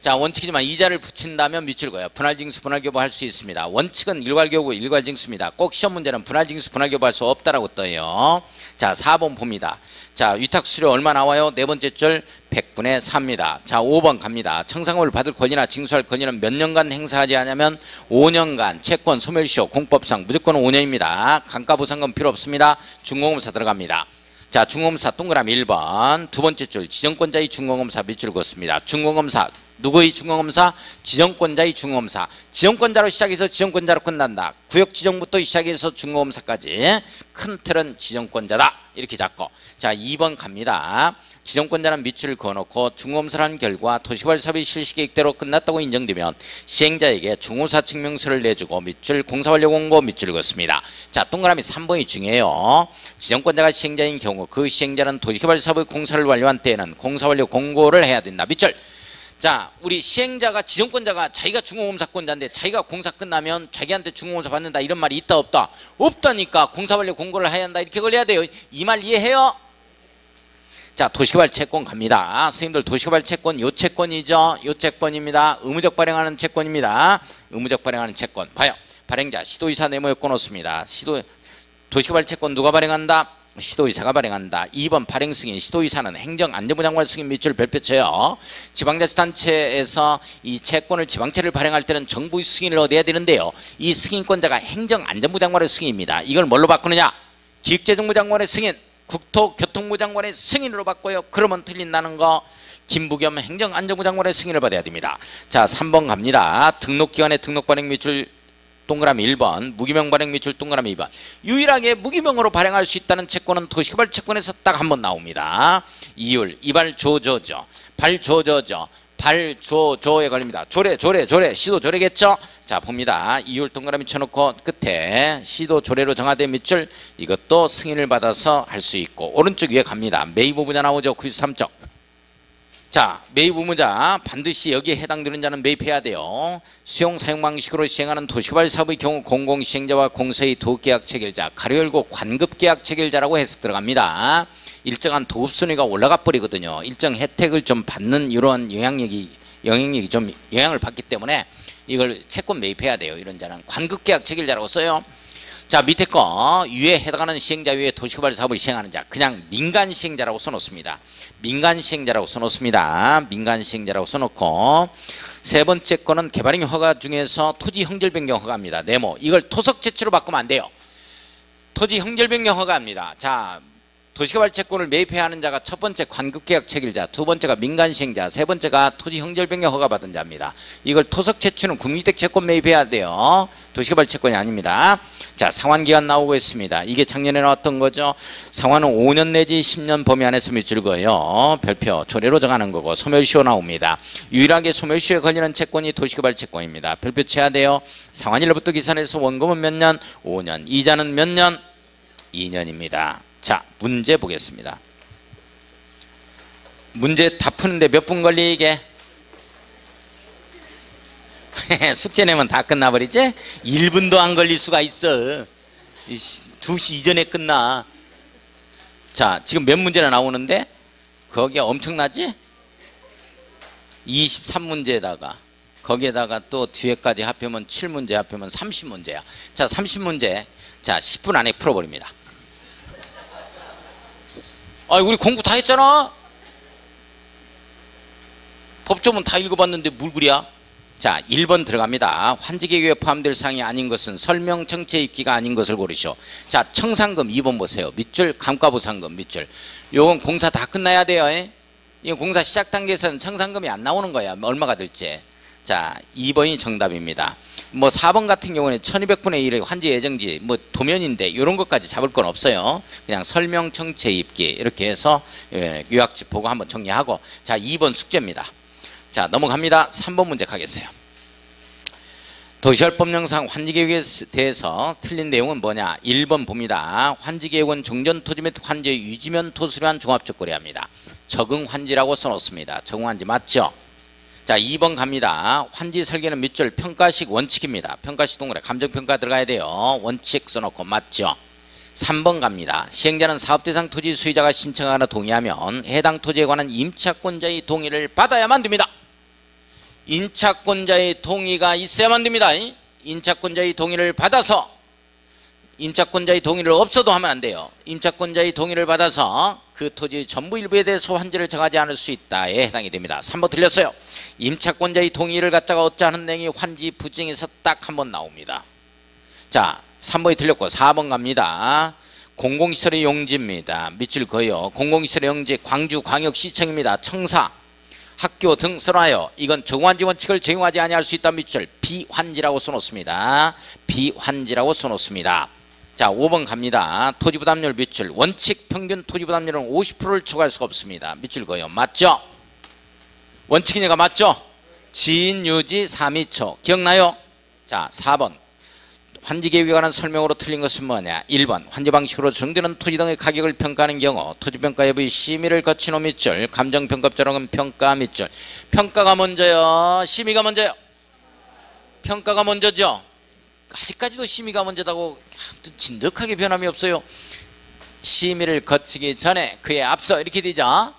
자, 원칙이지만 이자를 붙인다면 밑줄 그어요. 분할징수 분할교부 할 수 있습니다. 원칙은 일괄교부 일괄징수입니다. 꼭 시험 문제는 분할징수 분할교부 할 수 없다라고 떠요. 자, 4번 봅니다. 자, 위탁수수료 얼마 나와요? 네 번째 줄 100분의 4입니다. 자, 5번 갑니다. 청산금을 받을 권리나 징수할 권리는 몇 년간 행사하지 않으면 5년간 채권 소멸시효 공법상 무조건 5년입니다. 감가보상금 필요 없습니다. 중공검사 들어갑니다. 자, 중공검사 동그라미 1번 두 번째 줄 지정권자의 중공검사 밑줄 그었습니다. 중공검사 누구의 중공검사? 지정권자의 중공검사. 지정권자로 시작해서 지정권자로 끝난다. 구역 지정부터 시작해서 중공검사까지 큰 틀은 지정권자다. 이렇게 잡고 자 2번 갑니다. 지정권자는 밑줄을 그어놓고 중공검사를 한 결과 도시개발 사업이 실시계획대로 끝났다고 인정되면 시행자에게 중공사 증명서를 내주고 밑줄 공사완료 공고 밑줄을 그었습니다. 자, 동그라미 3번이 중요해요. 지정권자가 시행자인 경우 그 시행자는 도시개발 사업의 공사를 완료한 때에는 공사완료 공고를 해야 된다. 밑줄. 자, 우리 시행자가 지정권자가 자기가 중공검사권자인데 자기가 공사 끝나면 자기한테 중공검사 받는다 이런 말이 있다 없다? 없다니까 공사완료 공고를 해야 한다 이렇게 걸려야 돼요. 이 말 이해해요? 자, 도시개발 채권 갑니다. 선생님들 도시개발 채권 요 채권이죠. 요 채권입니다. 의무적 발행하는 채권입니다. 의무적 발행하는 채권. 봐요. 발행자 시도의사 네모에 꺼놓습니다. 도시개발 채권 누가 발행한다? 시도의사가 발행한다. 2번 발행 승인 시도의사는 행정안전부 장관 승인 밑줄 별표 쳐요. 지방자치단체에서 이 채권을 지방채를 발행할 때는 정부의 승인을 얻어야 되는데요. 이 승인권자가 행정안전부 장관의 승인입니다. 이걸 뭘로 바꾸느냐? 기획재정부 장관의 승인, 국토교통부 장관의 승인으로 바꿔요. 그러면 틀린다는 거. 김부겸 행정안전부 장관의 승인을 받아야 됩니다. 자, 3번 갑니다. 등록기관의 등록발행 밑줄 동그라미 1번, 무기명 발행 밑줄 동그라미 2번. 유일하게 무기명으로 발행할 수 있다는 채권은 도시개발 채권에서 딱 한 번 나옵니다. 이율, 이발조조죠. 발조조죠. 발조조에 걸립니다. 조례, 시도 조례겠죠? 자, 봅니다. 이율 동그라미 쳐놓고 끝에 시도 조례로 정하된 밑줄 이것도 승인을 받아서 할 수 있고 오른쪽 위에 갑니다. 매입의무자 나오죠? 93쪽. 자, 매입 의무자 반드시 여기에 해당되는 자는 매입해야 돼요. 수용 사용 방식으로 시행하는 도시개발 사업의 경우 공공시행자와 공사의 도급계약 체결자 가로 열고 관급계약 체결자라고 해석 들어갑니다. 일정한 도급순위가 올라가 버리거든요. 일정 혜택을 좀 받는 이런 영향력이 좀 영향을 받기 때문에 이걸 채권 매입해야 돼요. 이런 자는 관급계약 체결자라고 써요. 자, 밑에 거 위에 해당하는 시행자 외에 도시개발 사업을 시행하는 자 그냥 민간 시행자라고 써놓습니다. 민간 시행자라고 써놓습니다. 민간 시행자라고 써놓고 세 번째 거는 개발행 허가 중에서 토지 형질 변경 허가입니다. 네모 이걸 토석 채취로 바꾸면 안 돼요. 토지 형질 변경 허가입니다. 자, 도시개발 채권을 매입해야 하는 자가 첫 번째 관급계약 체결자, 두 번째가 민간 시행자, 세 번째가 토지 형질 변경 허가 받은 자입니다. 이걸 토석 채취는 국민주택 채권 매입해야 돼요. 도시개발 채권이 아닙니다. 자, 상환기간 나오고 있습니다. 이게 작년에 나왔던 거죠. 상환은 5년 내지 10년 범위 안에서 밑줄 그어요. 별표 조례로 정하는 거고 소멸시효 나옵니다. 유일하게 소멸시효에 걸리는 채권이 도시개발 채권입니다. 별표 쳐야 돼요. 상환일로부터 기산해서 원금은 몇 년? 5년. 이자는 몇 년? 2년입니다. 자, 문제 보겠습니다. 문제 다 푸는데 몇 분 걸리게? 숙제 내면 다 끝나버리지? 1분도 안 걸릴 수가 있어. 2시 이전에 끝나. 자, 지금 몇 문제나 나오는데 거기에 엄청나지? 23문제에다가 거기에다가 또 뒤에까지 합하면 7문제 합하면 30문제야. 자, 30문제. 자, 10분 안에 풀어버립니다. 아, 우리 공부 다 했잖아. 법조문 다 읽어봤는데 뭘 그랴? 자, 1번 들어갑니다. 환지계획에 포함될 사항이 아닌 것은 설명 정체 입기가 아닌 것을 고르시오. 자, 청산금 2번 보세요. 밑줄 감가보상금 밑줄. 요건 공사 다 끝나야 돼요. 이 공사 시작 단계에서는 청산금이 안 나오는 거야. 얼마가 될지. 자, 2번이 정답입니다. 뭐 4번 같은 경우는 1200분의 1의 환지 예정지 뭐 도면인데 이런 것까지 잡을 건 없어요. 그냥 설명 정체 입기 이렇게 해서 요약집 보고 한번 정리하고. 자, 2번 숙제입니다. 자, 넘어갑니다. 3번 문제 가겠어요. 도시활법령상 환지계획에 대해서 틀린 내용은 뭐냐? 1번 봅니다. 환지계획은 종전토지 및 환지의 유지면 토수를 한 종합적 거래합니다. 적응환지라고 써놓습니다. 적응환지 맞죠? 자, 2번 갑니다. 환지 설계는 밑줄 평가식 원칙입니다. 평가식 동그래 감정평가 들어가야 돼요. 원칙 써놓고 맞죠? 3번 갑니다. 시행자는 사업대상 토지 소유자가 신청하거나 동의하면 해당 토지에 관한 임차권자의 동의를 받아야만 됩니다. 임차권자의 동의가 있어야만 됩니다. 임차권자의 동의를 받아서, 임차권자의 동의를 없어도 하면 안 돼요. 임차권자의 동의를 받아서 그 토지의 전부 일부에 대해서 환지를 정하지 않을 수 있다에 해당이 됩니다. 3번 틀렸어요. 임차권자의 동의를 갖다가 얻자 하는 내용이 환지 부증에서 딱 한 번 나옵니다. 자, 3번이 틀렸고 4번 갑니다. 공공시설의 용지입니다. 밑줄 그어요. 공공시설의 용지 광주광역시청입니다. 청사, 학교 등 설하여 이건 정환지 원칙을 적용하지 아니할 수 있다. 밑줄 비환지라고 써놓습니다. 비환지라고 써놓습니다. 자, 5번 갑니다. 토지부담률 밑줄 원칙 평균 토지부담률은 50%를 초과할 수가 없습니다. 밑줄 그어요. 맞죠? 원칙이니까 맞죠? 지인유지 3미초 기억나요? 자, 4번 환지계획에 관한 설명으로 틀린 것은 뭐냐? 1번 환지 방식으로 정되는 토지 등의 가격을 평가하는 경우 토지평가 여부의 심의를 거친 후 밑줄 감정평가업자로는 평가 밑줄 평가가 먼저요? 심의가 먼저요? 평가가 먼저죠? 아직까지도 심의가 먼저다고 진득하게 변함이 없어요. 심의를 거치기 전에 그에 앞서 이렇게 되죠.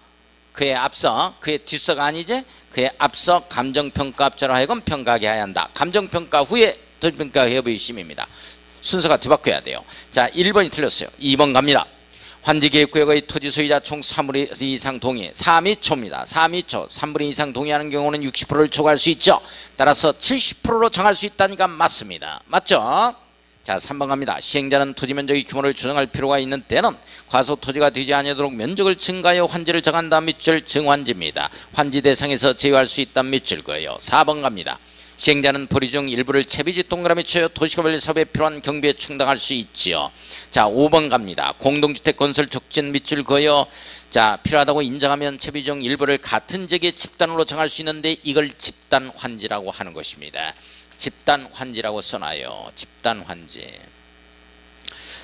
그에 앞서, 그의 뒷서가 아니지? 그에 앞서 감정평가업자로 하여금 평가하게 해야 한다. 감정평가 후에 토지평가 여부의 심의입니다. 순서가 뒤바뀌어야 돼요. 자, 1번이 틀렸어요. 2번 갑니다. 환지계획구역의 토지 소유자 총 3분의 2 이상 동의 3미초입니다. 3미초 3분의 2 이상 동의하는 경우는 60%를 초과할 수 있죠. 따라서 70%로 정할 수 있다니까 맞습니다. 맞죠? 자, 3번 갑니다. 시행자는 토지 면적의 규모를 조정할 필요가 있는 때는 과소 토지가 되지 아니하도록 면적을 증가하여 환지를 정한다. 밑줄 정환지입니다. 환지 대상에서 제외할 수 있다. 밑줄 거예요. 4번 갑니다. 시행자는 포리 중 일부를 채비지 동그라미 쳐여 도시개발 사업에 필요한 경비에 충당할 수 있지요. 자, 5번 갑니다. 공동주택 건설 촉진 밑줄 그어요. 자, 필요하다고 인정하면 채비 중 일부를 같은 지역의 집단으로 정할 수 있는데 이걸 집단 환지라고 하는 것입니다. 집단 환지라고 써놔요. 집단 환지.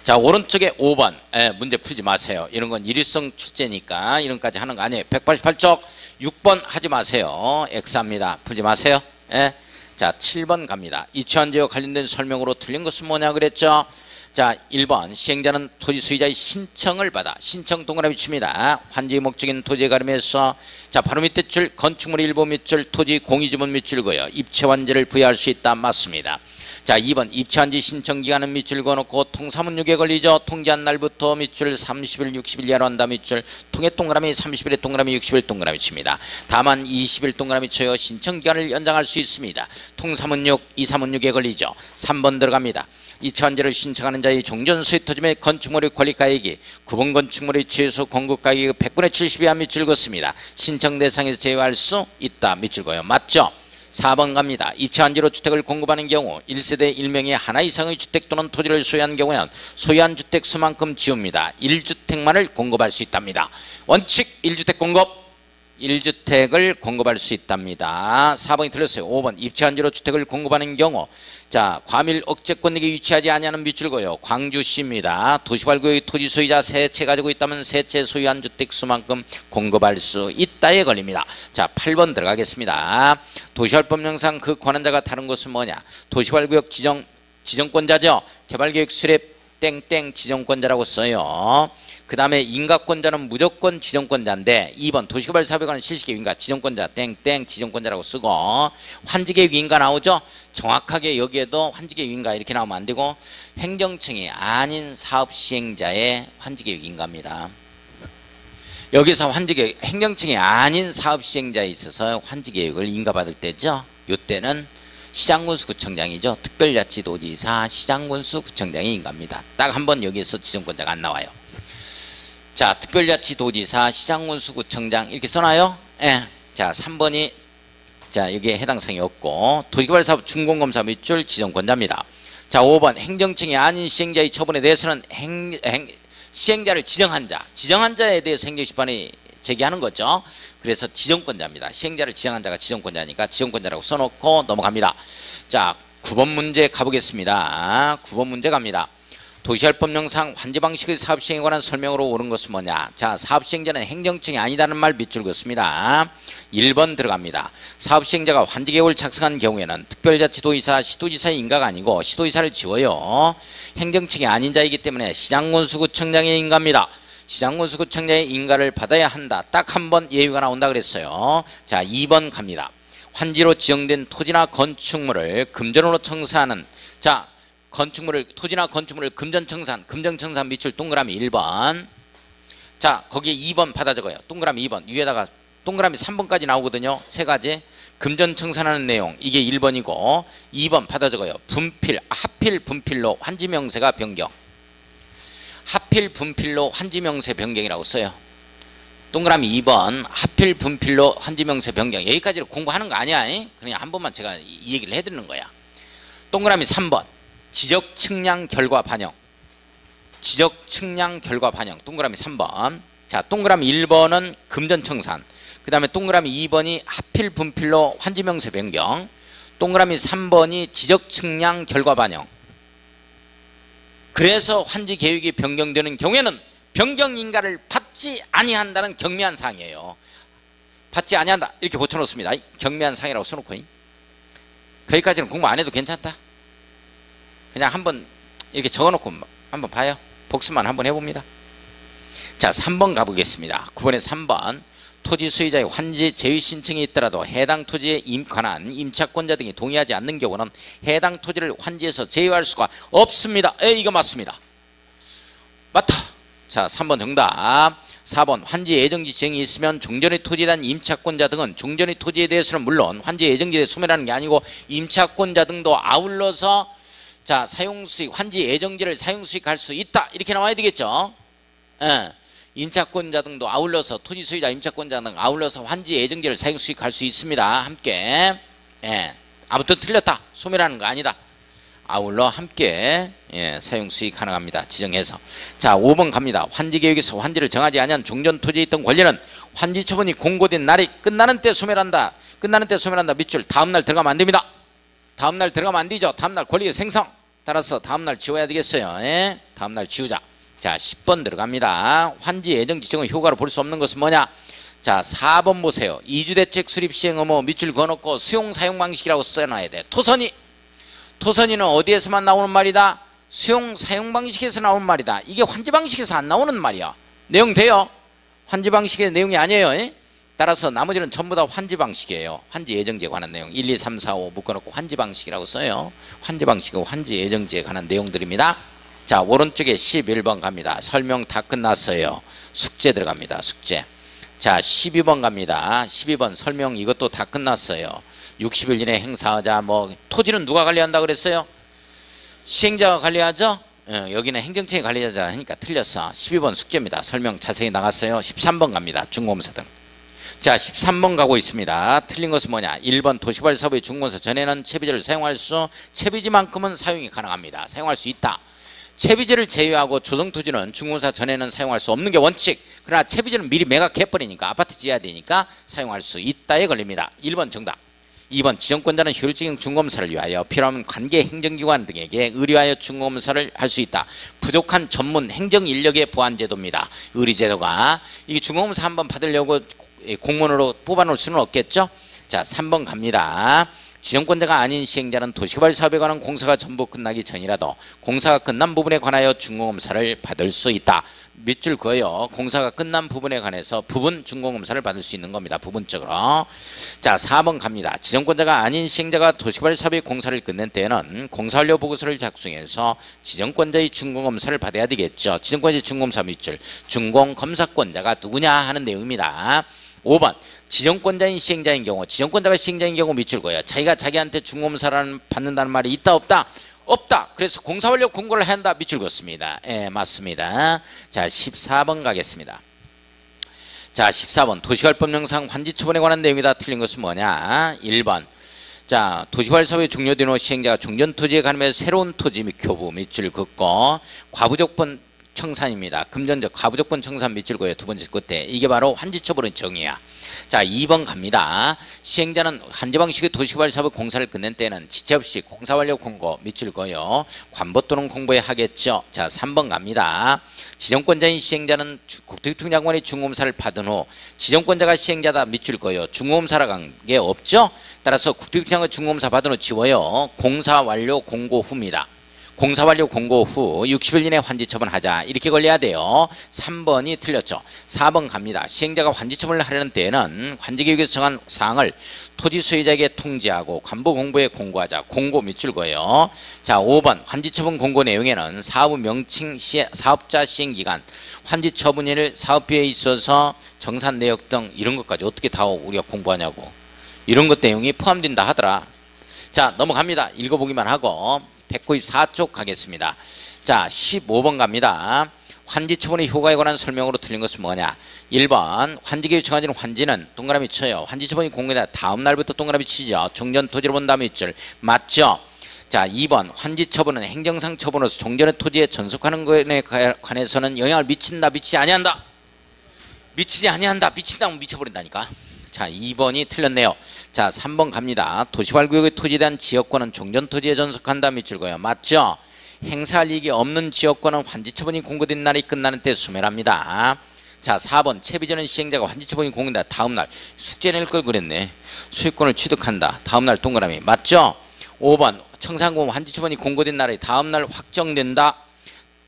자, 오른쪽에 5번 문제 풀지 마세요. 이런 건 일회성 출제니까 이런까지 하는 거 아니에요. 188쪽 6번 하지 마세요. X합니다. 풀지 마세요. 자, 7번 갑니다. 이치환지와 관련된 설명으로 틀린 것은 뭐냐 그랬죠? 자, 1번 시행자는 토지 소유자의 신청을 받아 신청 동그라미 칩니다. 환지 목적인 토지에 가름해서 자, 바로 밑에 줄 건축물 일부 밑줄 토지 공유지분 밑줄 그어요. 입체환지를 부여할 수 있다. 맞습니다. 자, 2번 입체환지 신청기간은 밑줄 그어놓고 통사문 6에 걸리죠. 통지한 날부터 밑줄 30일 60일 이하로 한다. 밑줄 통해 동그라미 30일에 동그라미 60일 동그라미 칩니다. 다만 20일 동그라미 쳐요. 신청기간을 연장할 수 있습니다. 통사문 6, 이사문 6에 걸리죠. 3번 들어갑니다. 입체환지를 신청하는 자의 종전수의 토지 및 건축물의 권리가액이 9번 건축물의 최소 공급가액의 100분의 70 이하 밑줄 긋습니다. 신청 대상에서 제외할 수 있다. 밑줄 그어요. 맞죠? 4번 갑니다. 입체환지로 주택을 공급하는 경우 1세대 1명이 하나 이상의 주택 또는 토지를 소유한 경우에는 소유한 주택 수만큼 지웁니다. 1주택만을 공급할 수 있답니다. 원칙 1주택 공급 1주택을 공급할 수 있답니다. 4번이 틀렸어요. 5번 입체환지로 주택을 공급하는 경우 자, 과밀 억제권익이 위치하지 아니하는 밑줄 그어요. 광주시입니다. 도시발구역의 토지 소유자 세 채 가지고 있다면 세 채 소유한 주택 수만큼 공급할 수 있다에 걸립니다. 자, 8번 들어가겠습니다. 도시활법령상 그 권한자가 다른 것은 뭐냐? 도시발구역 지정권자죠. 개발계획 수립 땡땡 지정권자라고 써요. 그 다음에 인가권자는 무조건 지정권자인데 2번 도시개발사업에 관한 실시계획 인가 지정권자 땡땡 지정권자라고 쓰고 환지계획 인가 나오죠. 정확하게 여기에도 환지계획 인가 이렇게 나오면 안 되고 행정청이 아닌 사업시행자의 환지계획 인가입니다. 여기서 환지계획 행정청이 아닌 사업시행자에 있어서 환지계획을 인가받을 때죠. 이때는 시장군수구청장이죠. 특별자치도지사 시장군수구청장이 인가입니다. 딱 한 번 여기에서 지정권자가 안 나와요. 자, 특별자치도지사 시장군수구청장 이렇게 써놔요. 자, 3번이 자, 여기에 해당 사항이 없고 도시개발사업 준공검사 밑줄 지정권자입니다. 자, 5번 행정청이 아닌 시행자의 처분에 대해서는 시행자를 지정한 자에 대해서 행정심판이 제기하는 거죠. 그래서 지정권자입니다. 시행자를 지정한 자가 지정권자니까 지정권자라고 써놓고 넘어갑니다. 자, 9번 문제 가보겠습니다. 9번 문제 갑니다. 도시활법령상 환지 방식의 사업 시행에 관한 설명으로 옳은 것은 뭐냐? 자, 사업 시행자는 행정청이 아니다는 말 밑줄 긋습니다. 1번 들어갑니다. 사업 시행자가 환지 계획을 작성한 경우에는 특별자치도의사, 시도지사의 인가가 아니고 시도지사를 지워요. 행정청이 아닌 자이기 때문에 시장군수구청장의 인가입니다. 시장군수구청장의 인가를 받아야 한다. 딱 한 번 예외가 나온다 그랬어요. 자, 2번 갑니다. 환지로 지정된 토지나 건축물을 금전으로 청사하는, 자, 토지나 건축물을 금전청산, 금전청산 밑줄 동그라미 1번. 자, 거기에 2번 받아 적어요. 동그라미 2번. 위에다가 동그라미 3번까지 나오거든요. 세 가지. 금전청산하는 내용, 이게 1번이고 2번 받아 적어요. 분필, 하필 분필로 환지명세가 변경. 하필 분필로 환지명세 변경이라고 써요. 동그라미 2번 하필 분필로 환지명세 변경. 여기까지를 공부하는 거 아니야. 그냥 한 번만 제가 이 얘기를 해드리는 거야. 동그라미 3번 지적 측량 결과 반영. 지적 측량 결과 반영. 동그라미 3번. 자, 동그라미 1번은 금전청산. 그 다음에 동그라미 2번이 하필 분필로 환지명세 변경. 동그라미 3번이 지적 측량 결과 반영. 그래서 환지 계획이 변경되는 경우에는 변경 인가를 받지 아니한다는 경미한 사항이에요. 받지 아니한다 이렇게 고쳐놓습니다. 경미한 사항이라고 써놓고 거기까지는 공부 안 해도 괜찮다. 그냥 한번 이렇게 적어놓고 한번 봐요. 복습만 한번 해봅니다. 자, 3번 가보겠습니다. 9번에 3번 토지 소유자의 환지 제외 신청이 있더라도 해당 토지에 관한 임차권자 등이 동의하지 않는 경우는 해당 토지를 환지에서 제외할 수가 없습니다. 이거 맞습니다. 맞다. 자, 3번 정답. 4번 환지 예정지 지정이 있으면 종전의 토지에 대한 임차권자 등은 종전의 토지에 대해서는 물론 환지 예정지에 소멸하는 게 아니고 임차권자 등도 아울러서 자, 사용수익, 환지 예정지를 사용수익할 수 있다. 이렇게 나와야 되겠죠. 임차권자 등도 아울러서 토지 소유자 임차권자 등 아울러서 환지 예정지를 사용수익할 수 있습니다. 함께. 아무튼 틀렸다. 소멸하는 거 아니다. 아울러 함께 사용수익 가능합니다. 지정해서. 자, 5번 갑니다. 환지계획에서 환지를 정하지 아니한 종전토지에 있던 권리는 환지처분이 공고된 날이 끝나는 때 소멸한다. 끝나는 때 소멸한다. 밑줄. 다음날 들어가면 안 됩니다. 다음날 들어가면 안 되죠. 다음날 권리의 생성. 따라서 다음날 지워야 되겠어요. 다음날 지우자. 자, 10번 들어갑니다. 환지 예정 지정의 효과로 볼 수 없는 것은 뭐냐? 자, 4번 보세요. 이주대책 수립 시행 의무 밑줄 그어놓고 수용 사용 방식이라고 써놔야 돼. 토선이는 어디에서만 나오는 말이다? 수용 사용 방식에서 나오는 말이다. 이게 환지 방식에서 안 나오는 말이야. 내용 돼요? 환지 방식의 내용이 아니에요. 따라서 나머지는 전부 다 환지 방식이에요. 환지 예정지에 관한 내용 1, 2, 3, 4, 5 묶어놓고 환지 방식이라고 써요. 환지 방식은 환지 예정지에 관한 내용들입니다. 자, 오른쪽에 11번 갑니다. 설명 다 끝났어요. 숙제 들어갑니다. 숙제. 자, 12번 갑니다. 12번 설명 이것도 다 끝났어요. 60일 이내 행사하자. 뭐 토지는 누가 관리한다 그랬어요? 시행자가 관리하죠? 여기는 행정청이 관리하자 하니까 틀렸어. 12번 숙제입니다. 설명 자세히 나갔어요. 13번 갑니다. 중공검사 등. 자, 13번 가고 있습니다. 틀린 것은 뭐냐? 1번 도시개발 사업의 중공검사 전에는 채비지를 사용할 수, 채비지만큼은 사용이 가능합니다. 사용할 수 있다. 채비지를 제외하고 조성토지는 중공사 전에는 사용할 수 없는 게 원칙. 그러나 채비지는 미리 매각해버리니까 아파트 지어야 되니까 사용할 수 있다에 걸립니다. 1번 정답. 2번 지정권자는 효율적인 중공검사를 위하여 필요한 관계 행정기관 등에게 의뢰하여 중공검사를 할 수 있다. 부족한 전문 행정인력의 보완제도입니다. 의뢰제도가. 이 중공검사 한번 받으려고 공무원으로 뽑아놓을 수는 없겠죠. 자, 3번 갑니다. 지정권자가 아닌 시행자는 도시개발 사업에 관한 공사가 전부 끝나기 전이라도 공사가 끝난 부분에 관하여 중공검사를 받을 수 있다. 밑줄 그어요. 공사가 끝난 부분에 관해서 부분 중공검사를 받을 수 있는 겁니다. 부분적으로. 자, 4번 갑니다. 지정권자가 아닌 시행자가 도시개발 사업의 공사를 끝낸 때에는 공사완료 보고서를 작성해서 지정권자의 중공검사를 받아야 되겠죠. 지정권자의 중공검사 밑줄. 중공검사권자가 누구냐 하는 내용입니다. 5번 지정권자인 시행자인 경우, 지정권자가 시행자인 경우 밑줄 거예요. 자기가 자기한테 중공검사를 받는다는 말이 있다 없다? 없다. 그래서 공사완료 공고를 해야 한다. 밑줄 긋습니다. 맞습니다. 자, 14번 가겠습니다. 자, 14번 도시개발법령상 환지처분에 관한 내용이다. 틀린 것은 뭐냐? 1번. 자, 도시개발 사업이 종료된 후 시행자가 종전토지에 관하여 새로운 토지 및 교부 밑줄 긋고 과부족분 청산입니다. 금전적 과부족분 청산 밑줄 그어요. 두 번째 끝에. 이게 바로 환지처분의 정의야. 자, 2번 갑니다. 시행자는 한지 방식의 도시개발 사업 공사를 끝낸 때는 지체 없이 공사 완료 공고 밑줄 그어요. 관보 또는 공보에 하겠죠. 자, 3번 갑니다. 지정권자인 시행자는 국토교통장관이 중공검사를 받은 후 지정권자가 시행자다 밑줄 그어요. 중공검사라고 한 게 없죠. 따라서 국토교통장관 중공검사 받은 후 지워요. 공사 완료 공고 후입니다. 공사 완료 공고 후 60일 이내 환지 처분하자 이렇게 걸려야 돼요. 3번이 틀렸죠. 4번 갑니다. 시행자가 환지 처분을 하려는 때에는 환지계획에서 정한 사항을 토지 소유자에게 통지하고 관보 공보에 공고하자. 공고 밑줄 그어요. 자, 5번 환지 처분 공고 내용에는 사업 명칭, 사업자 시행기간, 환지 처분일, 사업비에 있어서 정산 내역 등 이런 것까지 어떻게 다 우리가 공부하냐고. 이런 것 내용이 포함된다 하더라. 자, 넘어갑니다. 읽어보기만 하고 194쪽 가겠습니다. 자, 15번 갑니다. 환지 처분의 효과에 관한 설명으로 틀린 것은 뭐냐? 1번 환지계획 정해진 환지는 동그라미 쳐요. 환지 처분이 공개되다 다음 날부터 동그라미 치죠. 종전 토지로 본 다음에 있죠. 맞죠? 자, 2번 환지 처분은 행정상 처분으로서 종전의 토지에 전속하는 것에 관해서는 영향을 미친다, 미치지 아니한다. 미치지 아니한다. 미친다면 미쳐버린다니까. 자, 2번이 틀렸네요. 자, 3번 갑니다. 도시개발구역의 토지에 대한 지역권은 종전토지에 전속한다 밑줄 그어요. 맞죠? 행사할 이익이 없는 지역권은 환지처분이 공고된 날이 끝나는 때 소멸합니다. 자, 4번 채비전은 시행자가 환지처분이 공고된다 다음날 숙제 낼 걸 그랬네. 소유권을 취득한다 다음날 동그라미. 맞죠? 5번 청산공 환지처분이 공고된 날이 다음날 확정된다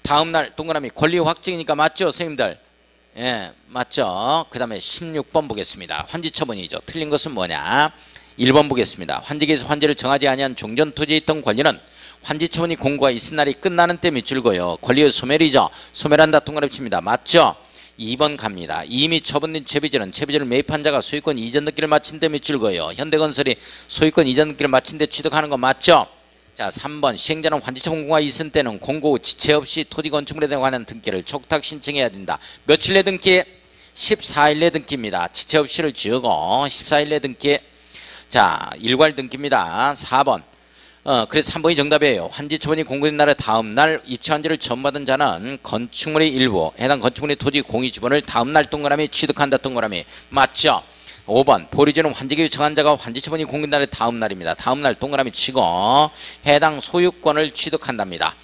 다음날 동그라미. 권리 확정이니까 맞죠 선생님들? 예, 맞죠? 그 다음에 16번 보겠습니다. 환지처분이죠. 틀린 것은 뭐냐? 1번 보겠습니다. 환지계에서 환지를 정하지 아니한 종전토지에 있던 권리는 환지처분이 공고가 있은 날이 끝나는 때 밑줄 그어요. 권리의 소멸이죠. 소멸한다 동그라미 칩니다. 맞죠? 2번 갑니다. 이미 처분된 채비전을 매입한 자가 소유권 이전 등기를 마친 데 밑줄 그어요. 현대건설이 소유권 이전 등기를 마친 데 취득하는 거 맞죠? 자, 3번 시행자는 환지처분 공고가 있은 때는 공고 후 지체 없이 토지 건축물에 관한 등기를 촉탁 신청해야 된다. 며칠 내 등기? 14일 내 등기입니다. 지체 없이를 지우고 14일 내 등기. 자, 일괄 등기입니다. 4번. 그래서 3번이 정답이에요. 환지처분이 공고된 날의 다음 날 입주환지를 전받은 자는 건축물의 일부, 해당 건축물의 토지 공유지분을 다음 날 동그라미 취득한다 동그라미. 맞죠? 5번 보류지는 환지계획 정한 자가 환지처분이 공고된 날의 다음 날입니다. 다음 날 동그라미 치고 해당 소유권을 취득한답니다.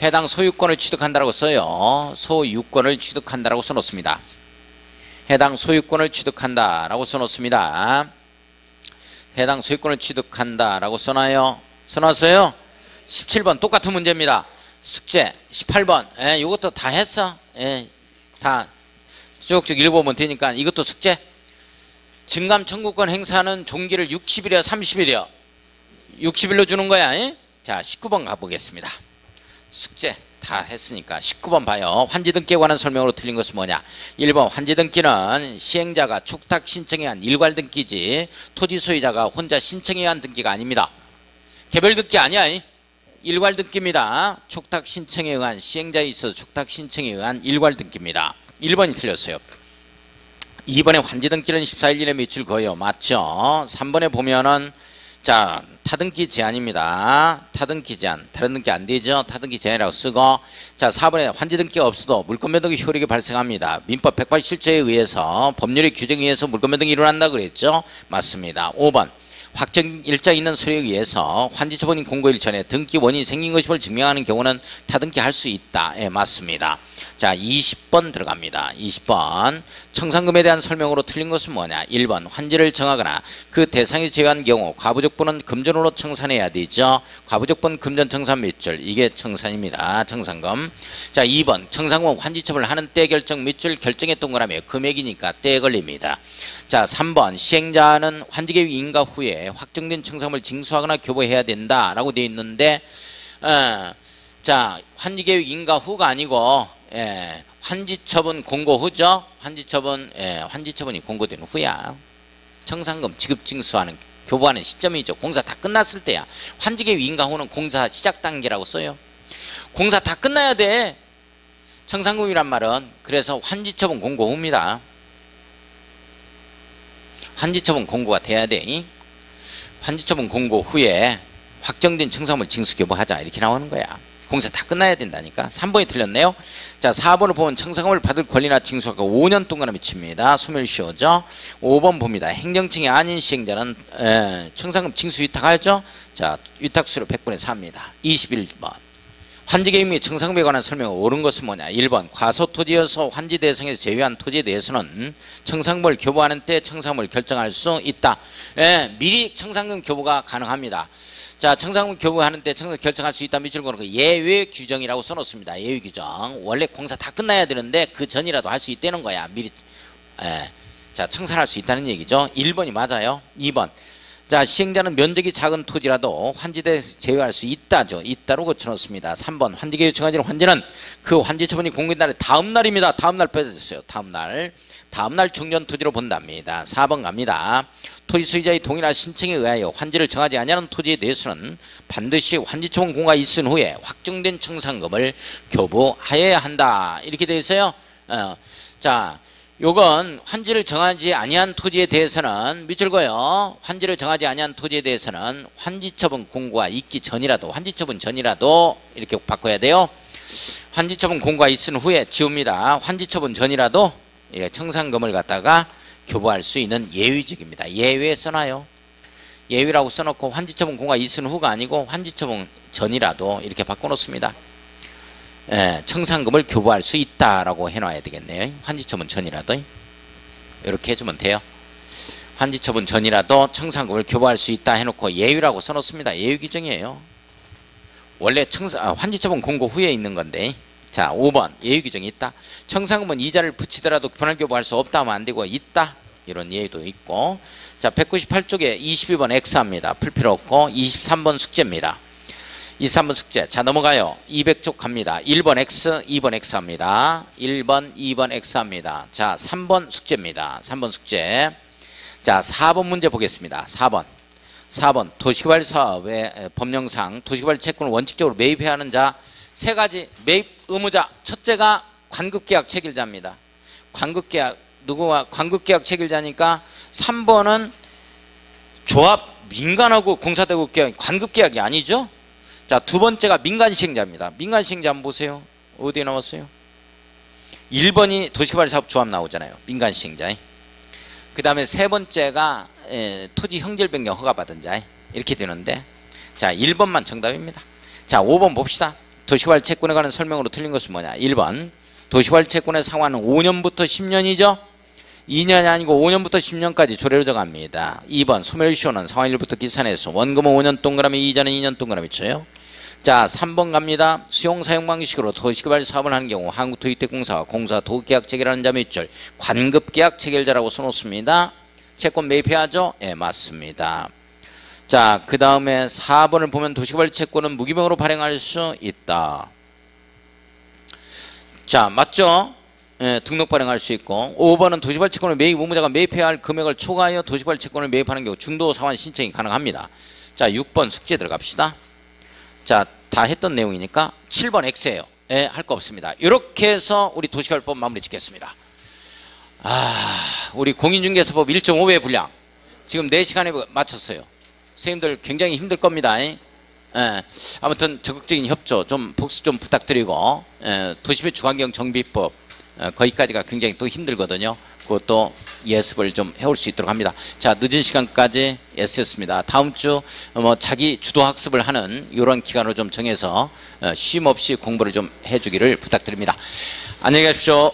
해당 소유권을 취득한다라고 써요. 소유권을 취득한다라고 써놓습니다. 해당 소유권을 취득한다라고 써놓습니다. 해당 소유권을 취득한다라고 써놔요. 써놨어요? 17번 똑같은 문제입니다. 숙제 18번 이것도 다 했어. 다 쭉쭉 읽어보면 되니까 이것도 숙제. 증감 청구권 행사는 종기를 60일이야 30일이야 60일로 주는 거야. 자, 19번 가보겠습니다. 숙제 다 했으니까 19번 봐요. 환지등기에 관한 설명으로 틀린 것은 뭐냐? 1번 환지등기는 시행자가 촉탁 신청에 한 일괄등기지 토지 소유자가 혼자 신청에 한 등기가 아닙니다. 개별등기 아니야. 일괄등기입니다. 촉탁 신청에 의한 시행자에 있어서 촉탁 신청에 의한 일괄등기입니다. 1번이 틀렸어요. 2번에 환지등기는 14일 이내 밑줄 그어요. 맞죠? 3번에 보면은 자, 타등기 제한입니다. 타등기 제한. 다른 등기 안 되죠? 타등기 제한이라고 쓰고. 자, 4번에 환지등기가 없어도 물권변동이 효력이 발생합니다. 민법 187조에 의해서 법률의 규정에 의해서 물권변동이 일어난다 그랬죠? 맞습니다. 5번. 확정일자 있는 서류에 의해서 환지처분이 공고일 전에 등기 원인이 생긴 것임을 증명하는 경우는 타등기 할 수 있다. 예, 맞습니다. 자, 20번 들어갑니다. 20번 청산금에 대한 설명으로 틀린 것은 뭐냐? 1번 환지를 정하거나 그 대상이 제외한 경우 과부족분은 금전으로 청산해야 되죠. 과부족분 금전 청산 밑줄 이게 청산입니다. 청산금. 자, 2번 청산금 환지처분을 하는 때 결정 밑줄 결정의 동그라미 금액이니까 때에 걸립니다. 자, 3번 시행자는 환지계획 인가 후에 확정된 청산금을 징수하거나 교부해야 된다라고 되어 있는데 자, 환지계획 인가 후가 아니고 환지처분 공고 후죠. 환지처분이 공고된 후야. 청산금 지급 징수하는 교부하는 시점이죠. 공사 다 끝났을 때야. 환지계획 인가 후는 공사 시작 단계라고 써요. 공사 다 끝나야 돼. 청산금이란 말은. 그래서 환지처분 공고 후입니다. 환지처분 공고가 돼야 돼. 환지처분 공고 후에 확정된 청산금을 징수 교부하자 이렇게 나오는 거야. 공사 다 끝나야 된다니까. 3번이 틀렸네요. 자, 4번을 보면 청산금을 받을 권리나 징수가 5년 동안에 미칩니다. 소멸시효죠. 5번 봅니다. 행정층이 아닌 시행자는 청산금 징수 위탁하죠. 자, 위탁수로 100분의 4입니다. 21번. 환지계획 및 청산금에 관한 설명을 옳은 것은 뭐냐. 1번 과소토지여서 환지 대상에서 제외한 토지에 대해서는 청산금을 교부하는 때 청산금을 결정할 수 있다. 미리 청산금 교부가 가능합니다. 자, 청산금 교부하는 때 청산금 결정할 수 있다. 밑줄 그는 예외 규정이라고 써놓습니다. 예외 규정. 원래 공사 다 끝나야 되는데 그 전이라도 할 수 있다는 거야. 미리 자, 청산할 수 있다는 얘기죠. 1번이 맞아요. 2번. 자, 시행자는 면적이 작은 토지라도 환지대에서 제외할 수 있다죠. 있다로 고쳐놓습니다. 3번 환지계획 정해진 환지는 그 환지 처분이 공개된 날의 다음 날입니다. 다음 날 빼졌어요. 다음 날 정전 토지로 본답니다. 4번 갑니다. 토지 소유자의 동의나 신청에 의하여 환지를 정하지 아니하는 토지에 대해서는 반드시 환지 처분 공고가 있은 후에 확정된 청산금을 교부하여야 한다. 이렇게 되어 있어요. 자, 요건 환지를 정하지 아니한 토지에 대해서는 밑줄거요. 환지를 정하지 아니한 토지에 대해서는 환지처분 공고가 있기 전이라도 환지처분 전이라도 이렇게 바꿔야 돼요. 환지처분 공고가 있은 후에 지웁니다. 환지처분 전이라도 청산금을 갖다가 교부할 수 있는 예외직입니다. 예외에 써놔요. 예외라고 써놓고 환지처분 공고가 있은 후가 아니고 환지처분 전이라도 이렇게 바꿔놓습니다. 청산금을 교부할 수 있다라고 해놔야 되겠네요. 환지처분 전이라도 이렇게 해주면 돼요. 환지처분 전이라도 청산금을 교부할 수 있다 해놓고 예외라고 써놓습니다. 예외 규정이에요. 원래 환지처분 공고 후에 있는 건데. 자, 5번 예외 규정이 있다. 청산금은 이자를 붙이더라도 분할교부할 수 없다 하면 안 되고 있다. 이런 예외도 있고. 자, 198쪽에 22번 X합니다. 풀 필요 없고 23번 숙제입니다. 23번 숙제. 자, 넘어가요. 200쪽 갑니다. 1번 X, 2번 X 합니다. 1번, 2번 X 합니다. 자, 3번 숙제입니다. 3번 숙제. 자, 4번 문제 보겠습니다. 4번 도시개발 사업의 법령상 도시개발 채권을 원칙적으로 매입해야 하는 자 세 가지 매입 의무자. 첫째가 관급계약 체결자입니다. 관급계약 누구와 관급계약 체결자니까 3번은 조합 민간하고 공사대국 계약 관급계약이 아니죠. 자, 두 번째가 민간시행자입니다. 민간시행자 한번 보세요. 어디에 나왔어요? 1번이 도시개발사업조합 나오잖아요. 민간시행자. 그 다음에 세 번째가 토지 형질 변경 허가받은 자. 이렇게 되는데 자, 1번만 정답입니다. 자, 5번 봅시다. 도시개발 채권에 관한 설명으로 틀린 것은 뭐냐. 1번 도시개발 채권의 상환은 5년부터 10년이죠. 2년이 아니고 5년부터 10년까지 조례로 정합니다. 2번 소멸시효는 상환일부터 기산해서 원금은 5년 동그라미 이자는 2년 동그라미 쳐요. 자, 3번 갑니다. 수용 사용 방식으로 도시개발 사업을 하는 경우 한국토지택공사와 공사 도급계약 체결하는 자 밑줄 관급계약 체결자라고 써놓습니다. 채권 매입해야죠? 예, 맞습니다. 자, 그 다음에 4번을 보면 도시개발 채권은 무기명으로 발행할 수 있다. 자, 맞죠? 예, 등록 발행할 수 있고. 5번은 도시개발 채권을 매입 의무자가 매입해야 할 금액을 초과하여 도시개발 채권을 매입하는 경우 중도 상환 신청이 가능합니다. 자, 6번 숙제 들어갑시다. 자, 다 했던 내용이니까 7번 X예요. 예, 할 거 없습니다. 이렇게 해서 우리 도시개발법 마무리 짓겠습니다. 우리 공인중개사법 1.5회 분량 지금 4시간에 마쳤어요. 선생님들 굉장히 힘들 겁니다. 아무튼 적극적인 협조 좀 복수 좀 부탁드리고 도시및 주환경 정비법 거기까지가 굉장히 또 힘들거든요. 그것도 예습을 좀 해올 수 있도록 합니다. 자, 늦은 시간까지 애쓰셨습니다. 다음 주 자기 주도 학습을 하는 이런 기간으로 좀 정해서 쉼 없이 공부를 좀 해주기를 부탁드립니다. 안녕히 가십시오.